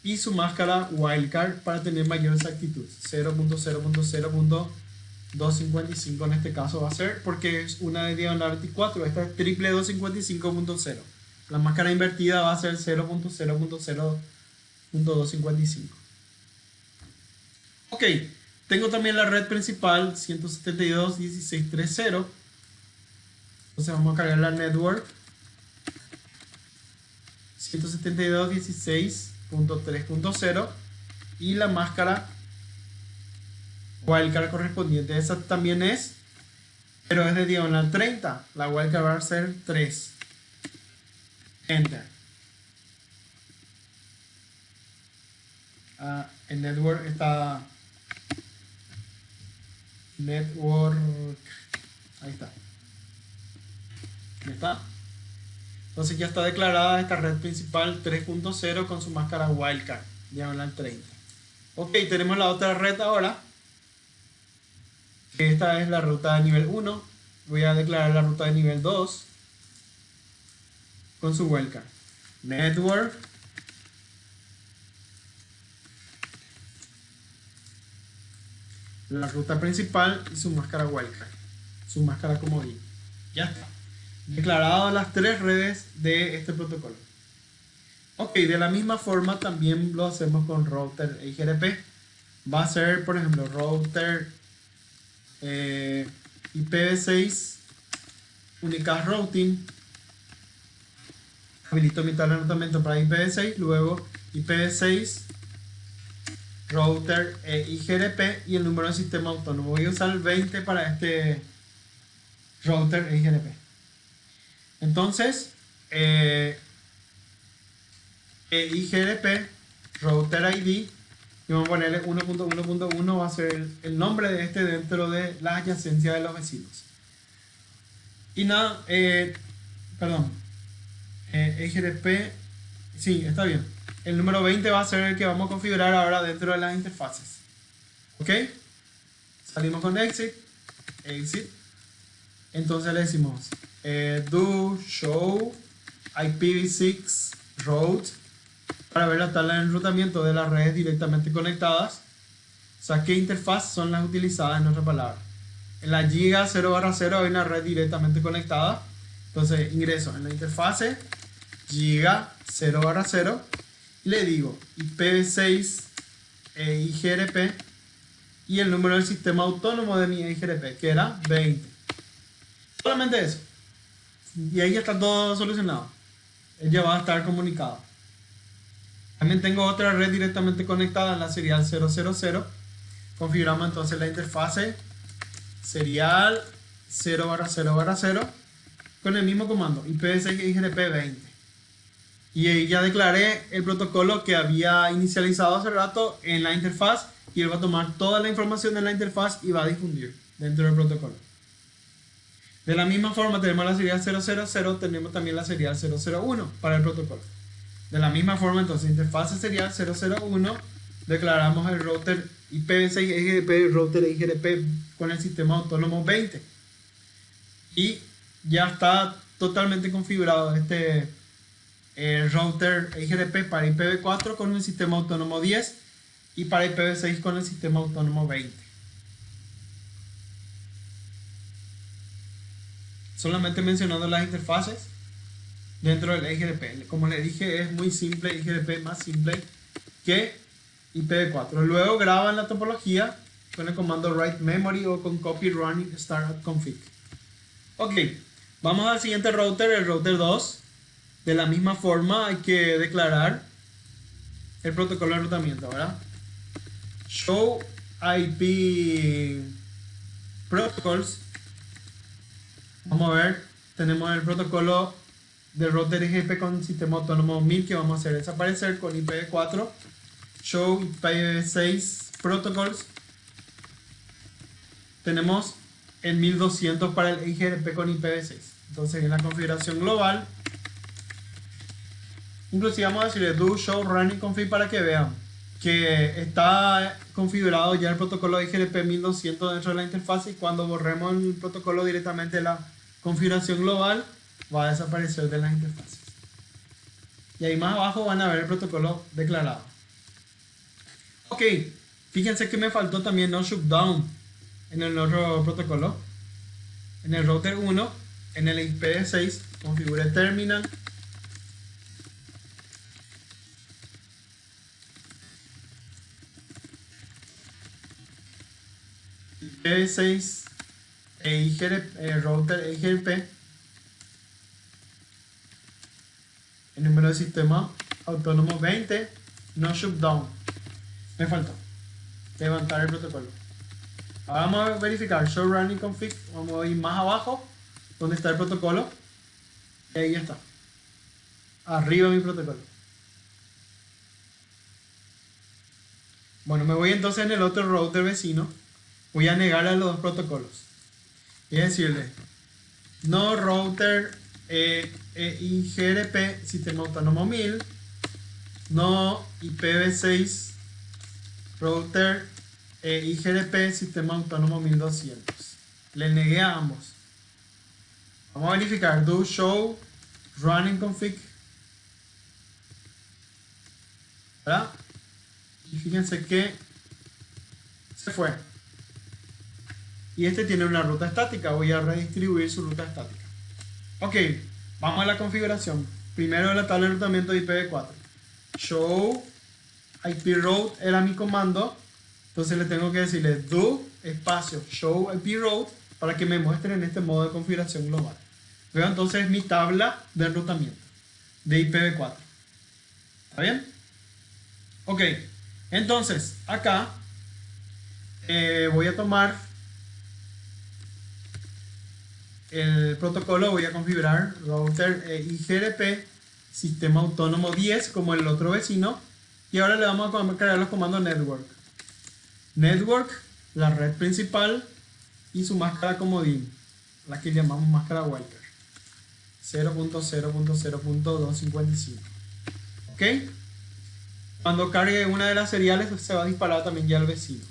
y su máscara wildcard para tener mayor exactitud. 0.0.0.255 en este caso va a ser, porque es una de diagonal 24, esta es triple 255.0. La máscara invertida va a ser 0.0.0.255. Ok, tengo también la red principal 172.16.3.0. Entonces vamos a cargar la network 172.16.3.0 y la máscara wildcard correspondiente. Esa también es, pero es de diagonal 30. La wildcard va a ser 3. Enter. El network está. Network. Ahí está. ¿Ya está? Entonces ya está declarada esta red principal 3.0 con su máscara wildcard, diagonal 30. Ok, tenemos la otra red ahora. Esta es la ruta de nivel 1. Voy a declarar la ruta de nivel 2 con su wildcard. Network. La ruta principal y su máscara wildcard. Su máscara comodín. Ya está. Declarado las tres redes de este protocolo. Ok, de la misma forma también lo hacemos con router EIGRP. Va a ser, por ejemplo, router IPv6 unicast routing. Habilito mi tabla de enrutamiento para IPv6, luego IPv6 router EIGRP y el número de sistema autónomo. Voy a usar el 20 para este router EIGRP. Entonces, EIGRP router ID, y vamos a ponerle 1.1.1, va a ser el nombre de este dentro de la adyacencia de los vecinos. Y nada, perdón, EIGRP, sí, está bien. El número 20 va a ser el que vamos a configurar ahora dentro de las interfaces. ¿Ok? Salimos con exit. Entonces le decimos do show IPv6 route para ver la tabla de enrutamiento de las redes directamente conectadas. O sea, qué interfaz son las utilizadas, en otras palabras. En la giga 0/0 hay una red directamente conectada. Entonces ingreso en la interfase giga 0/0 y le digo IPv6 EIGRP y el número del sistema autónomo de mi EIGRP, que era 20. Solamente eso. Y ahí ya está todo solucionado. Ella va a estar comunicado. También tengo otra red directamente conectada en la serial 000. Configuramos entonces la interfase serial 0/0/0 con el mismo comando IPv6 EIGRP 20. Y ahí ya declaré el protocolo que había inicializado hace rato en la interfaz, y él va a tomar toda la información de la interfaz y va a difundir dentro del protocolo. De la misma forma tenemos la serial 000, tenemos también la serial 001 para el protocolo. De la misma forma entonces interfaz serial 001, declaramos el router IPv6 EIGRP, router EIGRP con el sistema autónomo 20. Y ya está totalmente configurado este router EIGRP para IPv4 con el sistema autónomo 10 y para IPv6 con el sistema autónomo 20. Solamente mencionando las interfaces dentro del EIGRP. Como les dije, es muy simple, EIGRP más simple que IPv4. Luego graban la topología con el comando write memory o con copy running start config. Ok, Vamos al siguiente router, el router 2. De la misma forma hay que declarar el protocolo de enrutamiento, ¿verdad? Show IP protocols. Vamos a ver, tenemos el protocolo del router IGP con sistema autónomo 1000 que vamos a hacer desaparecer con IPv4. Show IPv6 protocols. Tenemos el 1200 para el IGRP con IPv6. Entonces en la configuración global, inclusive vamos a decirle do show running config para que vean que está configurado ya el protocolo de IGRP 1200 dentro de la interfaz, y cuando borremos el protocolo directamente de la configuración global va a desaparecer de las interfaces. Y ahí más abajo van a ver el protocolo declarado. Ok, fíjense que me faltó también no shutdown en el otro protocolo. En el router 1, en el IPv6, configure terminal. IPv6 router IGRP. El número de sistema autónomo 20, no shutdown. Me faltó levantar el protocolo. Ahora vamos a verificar show running config. Vamos a ir más abajo donde está el protocolo, y ahí está, arriba mi protocolo. Bueno, me voy entonces en el otro router vecino. Voy a negar a los dos protocolos y decirle no router IGRP sistema autónomo 1000, no IPv6 router IGRP sistema autónomo 1200. Le negué a ambos. Vamos a verificar do show running config, ¿verdad? Y fíjense que se fue. Y este tiene una ruta estática. Voy a redistribuir su ruta estática. Ok, vamos a la configuración. Primero de la tabla de enrutamiento de IPv4. Show IP route era mi comando. Entonces le tengo que decirle do espacio show IP route para que me muestre en este modo de configuración global. Veo entonces mi tabla de enrutamiento de IPv4. ¿Está bien? Ok, entonces acá voy a tomar el protocolo, voy a configurar router IGRP sistema autónomo 10 como el otro vecino, y ahora le vamos a cargar los comandos network, la red principal y su máscara comodín, la que llamamos máscara wildcard 0.0.0.255. ok, cuando cargue una de las seriales se va a disparar también ya el vecino.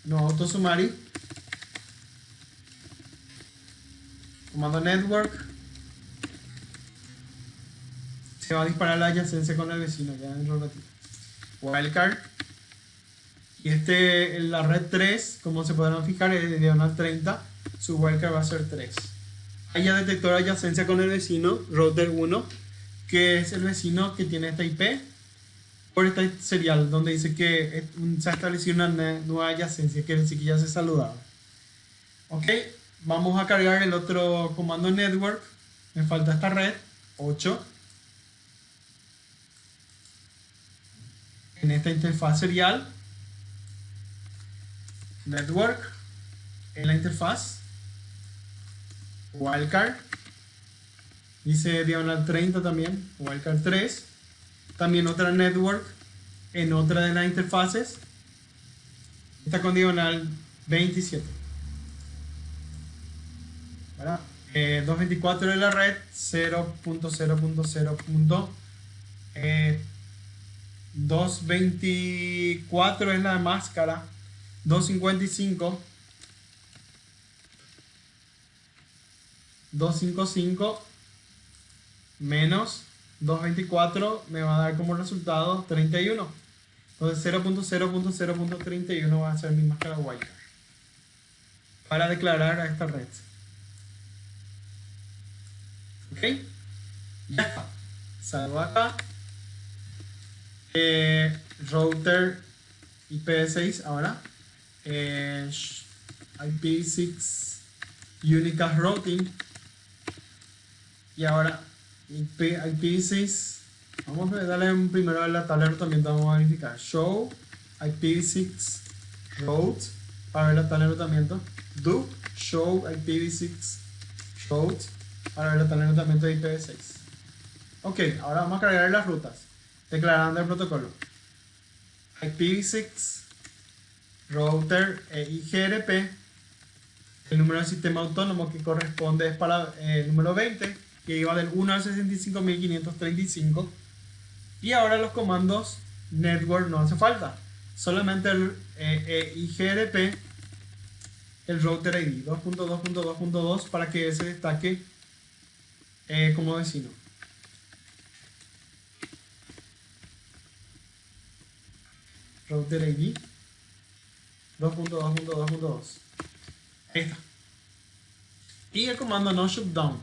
No autosumari, comando network, se va a disparar la adyacencia con el vecino ya dentro de un ratito. Wildcard, y la red 3, como se podrán fijar, es de diagonal 30, su wildcard va a ser 3. Ahí ya detectó la adyacencia con el vecino, router 1, que es el vecino que tiene esta IP, por esta serial donde dice que se ha establecido una nueva adyacencia, quiere decir que ya se saludaba. Ok, vamos a cargar el otro comando network. Me falta esta red 8 en esta interfaz serial. Network en la interfaz wildcard, dice diagonal 30 también, wildcard 3. También otra network en otra de las interfaces, está con diagonal 27, ¿verdad? 224 de la red, 0.0.0.224 es la máscara, 255 menos 224 me va a dar como resultado 31. Entonces 0.0.0.31 va a ser mi máscara wildcard para declarar a esta red. Ok, ya está. Salgo acá. Router IPv6 ahora. IP6 Unicast Routing. Y ahora IPv6, vamos a darle primero a la tabla de enrutamiento, vamos a verificar show IPv6 route para ver la tabla de enrutamiento, do show IPv6 route para ver la tabla de enrutamiento de IPv6. Ok, ahora vamos a cargar las rutas declarando el protocolo IPv6 router IGRP. El número del sistema autónomo que corresponde es para el número 20, que iba del 1 al 65.535. Y ahora los comandos network no hace falta, solamente el IGRP, el router ID 2.2.2.2 para que se destaque como vecino. Router ID 2.2.2.2. Ahí está. Y el comando no shutdown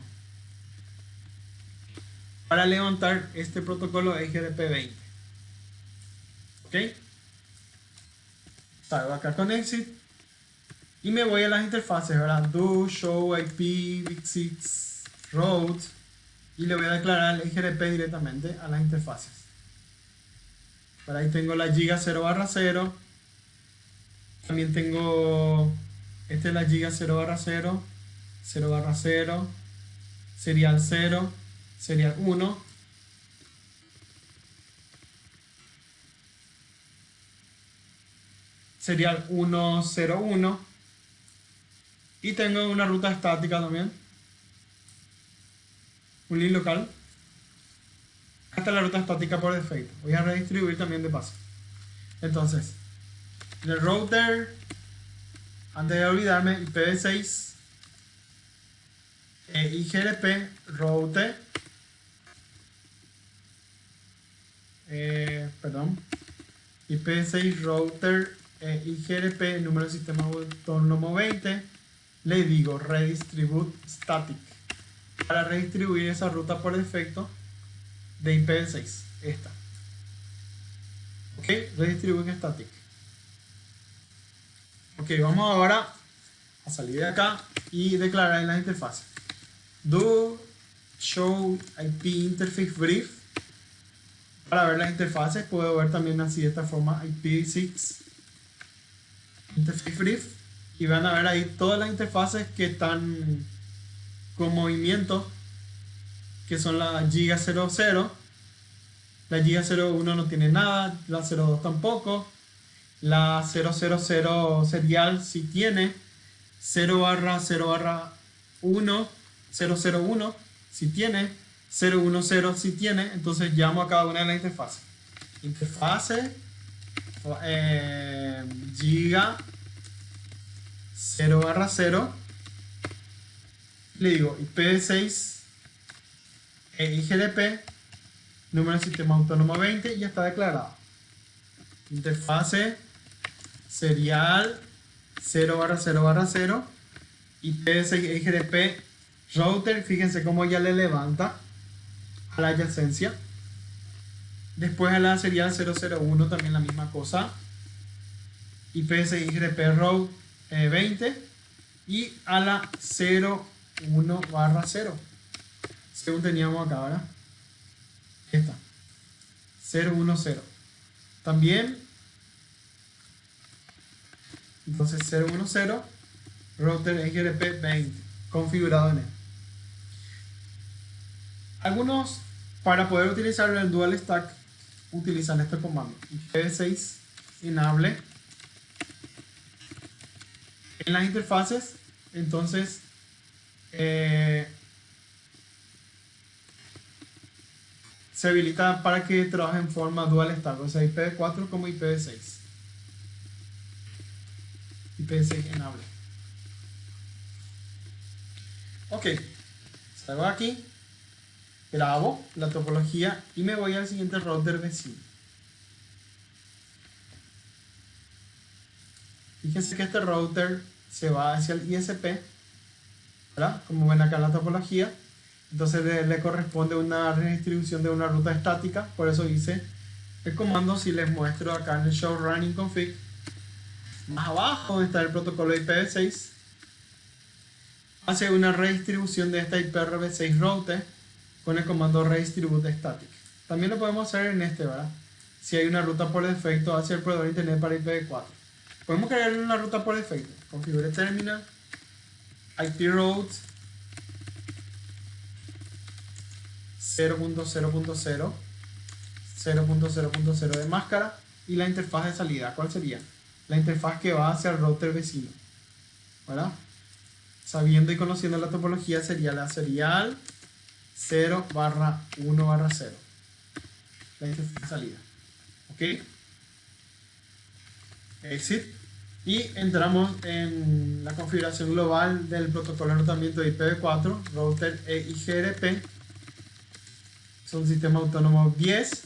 para levantar este protocolo IGRP20. Ok. Salgo acá con exit y me voy a las interfaces, ¿verdad? Do show IPv6 route y le voy a declarar el IGRP directamente a las interfaces. Por ahí tengo la giga 0/0. También tengo esta es la giga 0/0, 0/0, serial 0, serial 1. Serial 101. Y tengo una ruta estática también. Un link local. Esta es la ruta estática por defecto. Voy a redistribuir también de paso. Entonces, en el router, antes de olvidarme, IPv6 IGRP route IPv6 router IGRP número del sistema autónomo 20, le digo redistribute static para redistribuir esa ruta por defecto de IPv6, esta. Ok, redistribuir static. Ok, vamos ahora a salir de acá y declarar en las interfaces. Do show IP interface brief. Para ver las interfaces puedo ver también así de esta forma IPv6 interface brief y van a ver ahí todas las interfaces que están con movimiento, que son la giga 00, la giga 01 no tiene nada, la 02 tampoco, la 000 serial sí tiene, 0/0/1 001 sí tiene, 010 sí tiene. Entonces llamo a cada una de las interfaces. Interfase giga 0/0, le digo IPv6 IGRP número del sistema autónomo 20 y ya está declarado. Interfase serial 0/0/0 IPv6 IGRP router, fíjense cómo ya le levanta a la adyacencia. Después a la serial 001 también la misma cosa, IPv6 IGRP route 20 y a la 01/0 según teníamos acá, ¿verdad? Esta 010 también. Entonces 010 router IGRP 20 configurado en él. Algunos, para poder utilizarlo en el dual stack, utilizan este comando IPv6 enable en las interfaces. Entonces se habilita para que trabaje en forma dual stack, o sea IPv4 como IPv6. IPv6 enable. Ok, salgo aquí, grabo la topología y me voy al siguiente router vecino. Fíjense que este router se va hacia el ISP, ¿verdad? Como ven acá en la topología. Entonces le corresponde una redistribución de una ruta estática. Por eso hice el comando. Si les muestro acá en el show running config, más abajo está el protocolo IPv6, hace una redistribución de esta IPv6 route con el comando redistribute static. También lo podemos hacer en este, ¿verdad? Si hay una ruta por defecto hacia el proveedor de internet para IPv4. Podemos crear una ruta por defecto. Configure terminal, IP route 0.0.0, 0.0.0 de máscara y la interfaz de salida. ¿Cuál sería? La interfaz que va hacia el router vecino, ¿verdad? Sabiendo y conociendo la topología sería la serial 0/1/0. La interfaz de salida. ¿Ok? Exit. Y entramos en la configuración global del protocolo de enrutamiento de IPv4, router EIGRP. Es un sistema autónomo 10.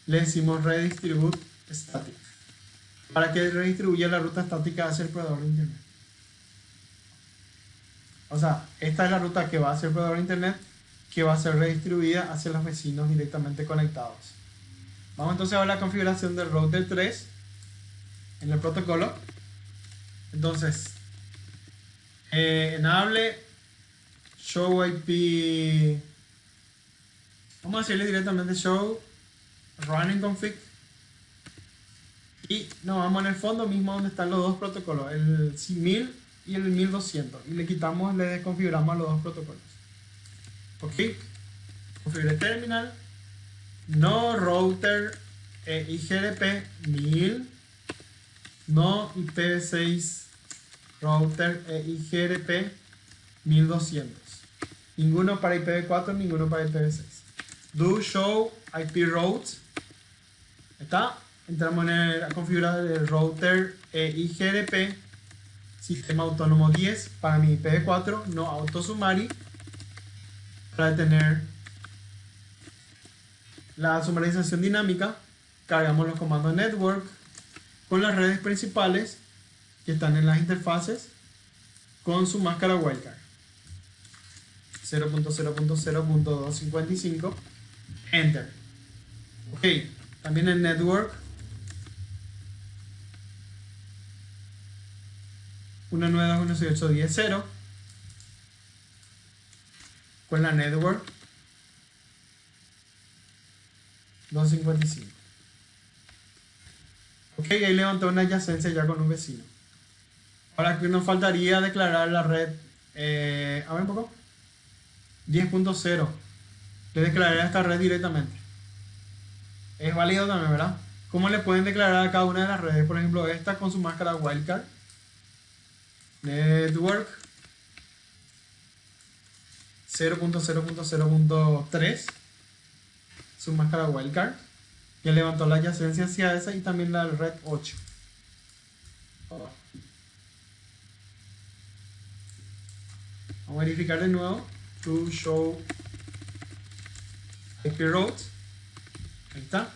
Le decimos redistribute static, para que redistribuya la ruta estática hacia el proveedor de internet. O sea, esta es la ruta que va hacia el proveedor de internet, que va a ser redistribuida hacia los vecinos directamente conectados. Vamos entonces a ver la configuración del router 3 en el protocolo. Entonces, enable show IP. Vamos a decirle directamente show running config. Y nos vamos en el fondo mismo donde están los dos protocolos, el 1000 y el 1200. Y le quitamos, le desconfiguramos a los dos protocolos. Ok. Configure terminal. No router IGRP 1000. No IPv6 router IGRP 1200. Ninguno para IPv4, ninguno para IPv6. Do show IP routes. Está. Entramos en la configuración del router IGRP sistema autónomo 10 para mi IPv4, no autosumari, para tener la sumarización dinámica. Cargamos los comandos network con las redes principales que están en las interfaces con su máscara wildcard 0.0.0.255. Enter. Ok, también en network 192.168.10.0 con la network 255. Ok, ahí levantó una adyacencia ya con un vecino. Ahora que nos faltaría declarar la red, a ver un poco, 10.0. Le declararé a esta red directamente. Es válido también, ¿verdad? ¿Cómo le pueden declarar a cada una de las redes? Por ejemplo, esta con su máscara wildcard. Network 0.0.0.3, su máscara wildcard. Ya levantó la adyacencia hacia esa y también la red 8. Vamos a verificar de nuevo. To show IP route. Ahí está.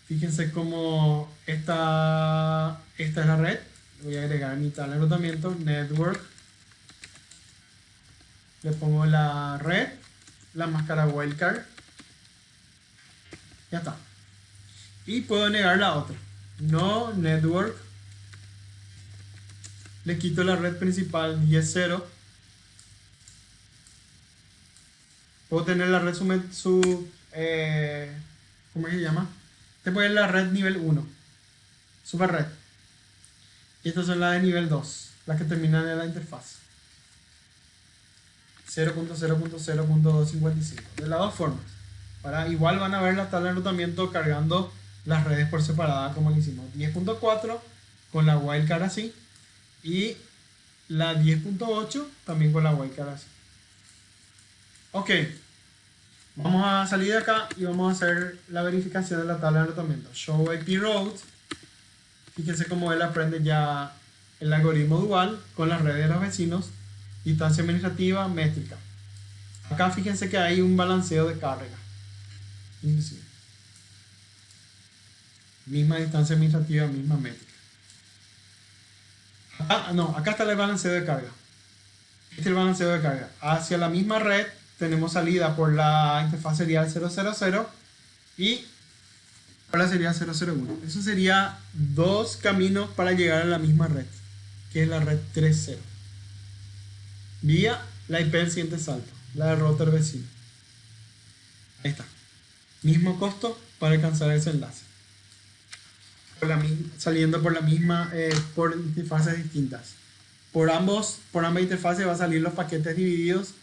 Fíjense cómo esta es la red. Voy a agregar mi tabla de enrutamiento. Network. Le pongo la red, la máscara wildcard. Ya está. Y puedo negar la otra. No network. Le quito la red principal 10.0. Puedo tener la red ¿cómo se llama? Te puede la red nivel 1. Super red. Y estas son las de nivel 2. Las que terminan en la interfaz. 0.0.0.255. De las dos formas. Igual van a ver la tabla de enrutamiento cargando las redes por separada como lo hicimos. 10.4 con la wildcard así. Y la 10.8 también con la wildcard así. Ok. Vamos a salir de acá y vamos a hacer la verificación de la tabla de enrutamiento. Show IP route. Fíjense cómo él aprende ya el algoritmo dual con las redes de los vecinos. Distancia administrativa, métrica. Acá fíjense que hay un balanceo de carga. Inclusive. Misma distancia administrativa, misma métrica. Acá está el balanceo de carga. Este es el balanceo de carga. Hacia la misma red tenemos salida por la interfaz serial 000 y por la serial 001. Eso sería dos caminos para llegar a la misma red, que es la red 3.0. Vía la IP del siguiente salto. la del router vecino. Ahí está. Mismo costo para alcanzar ese enlace. Saliendo por la misma, por interfaces distintas. Por ambas interfaces va a salir los paquetes divididos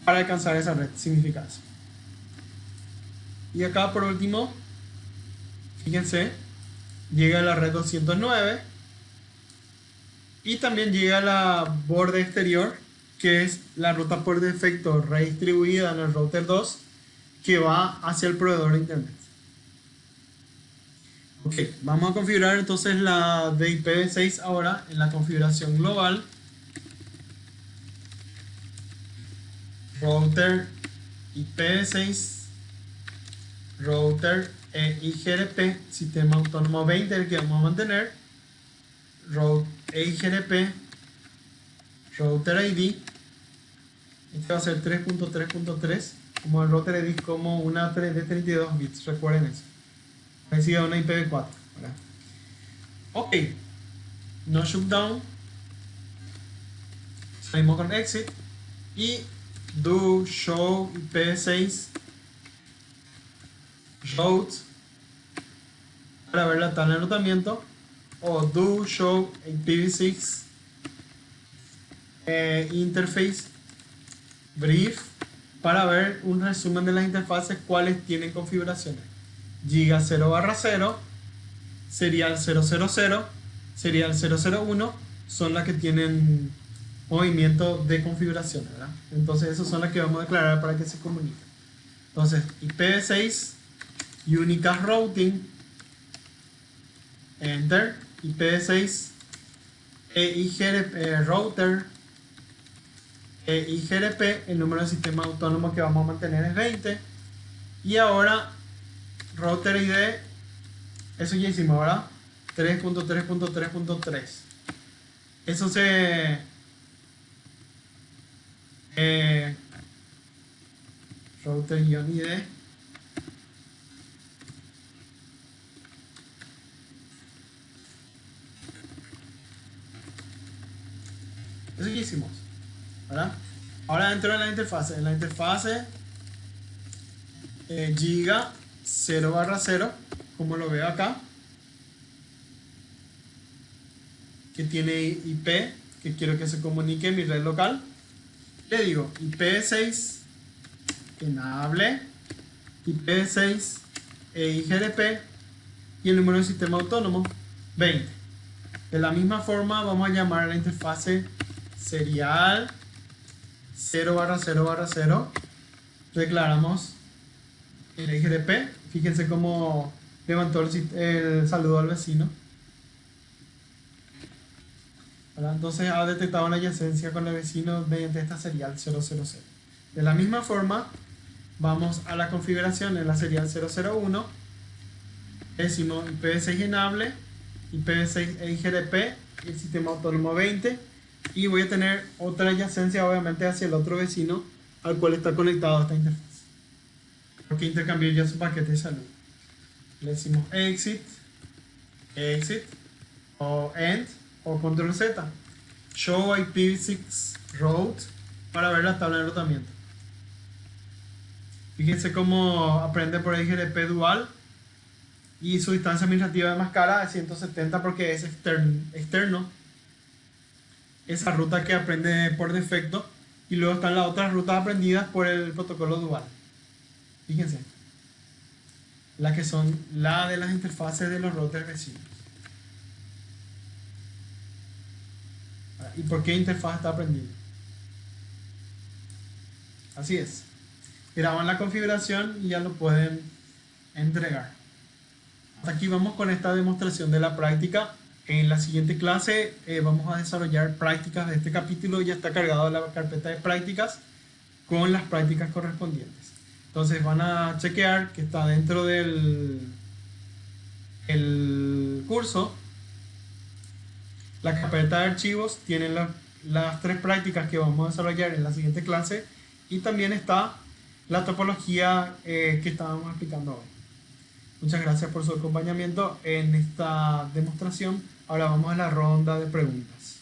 para alcanzar esa red. Significa eso. Y acá por último, fíjense, llega la red 209 y también llega la borde exterior, que es la ruta por defecto redistribuida en el router 2 que va hacia el proveedor de internet. Ok, vamos a configurar entonces la de IPv6 ahora en la configuración global. Router IPv6, router EIGRP, sistema autónomo 20, el que vamos a mantener. EIGRP, router ID. Este va a ser 3.3.3, como el router ID, como una de 32 bits, recuerden eso. Parecida a una IPv4, ¿verdad? Ok, no shutdown, salimos con exit y do show IPv6 route para ver la tabla de enrutamiento, o do show IPv6 interface brief para ver un resumen de las interfaces cuáles tienen configuraciones. Giga 0/0, serial 000, serial 001 son las que tienen movimiento de configuración, ¿verdad? Entonces esas son las que vamos a declarar para que se comuniquen. Entonces IPv6 unicast routing, enter. IPv6 EIGRP router EIGRP, el número de sistema autónomo que vamos a mantener es 20. Y ahora router ID, eso ya hicimos, ¿verdad? 3.3.3.3. Eso se router-id, eso ya hicimos, ¿verdad? Ahora dentro de la interfase, en la interfase giga 0/0, como lo veo acá, que tiene IP, que quiero que se comunique en mi red local. Le digo IPv6 enable, IPv6 EIGRP y el número de sistema autónomo 20. De la misma forma vamos a llamar a la interfase serial 0/0/0. Declaramos el EIGRP. Fíjense cómo levantó el saludo al vecino. Entonces ha detectado una adyacencia con el vecino mediante esta serial 000. De la misma forma, vamos a la configuración en la serial 001. Decimos IPv6 enable, IPv6 EIGRP, el sistema autónomo 20. Y voy a tener otra adyacencia, obviamente, hacia el otro vecino al cual está conectado a esta interfaz, porque intercambió ya su paquete de salud. Le decimos exit, o end, o control Z, show IPv6 route para ver la tabla de enrutamiento. Fíjense cómo aprende por EIGRP dual y su distancia administrativa es más cara, de 170, porque es externo esa ruta que aprende por defecto, y luego están las otras rutas aprendidas por el protocolo dual. Fíjense, las que son la de las interfaces de los routers vecinos. ¿Y por qué interfaz está aprendiendo? Así es. Graban la configuración y ya lo pueden entregar. Hasta aquí vamos con esta demostración de la práctica. En la siguiente clase vamos a desarrollar prácticas de este capítulo. Ya está cargado la carpeta de prácticas con las prácticas correspondientes. Entonces van a chequear que está dentro del curso. La carpeta de archivos tiene las 3 prácticas que vamos a desarrollar en la siguiente clase, y también está la topología que estábamos explicando hoy. Muchas gracias por su acompañamiento en esta demostración. Ahora vamos a la ronda de preguntas.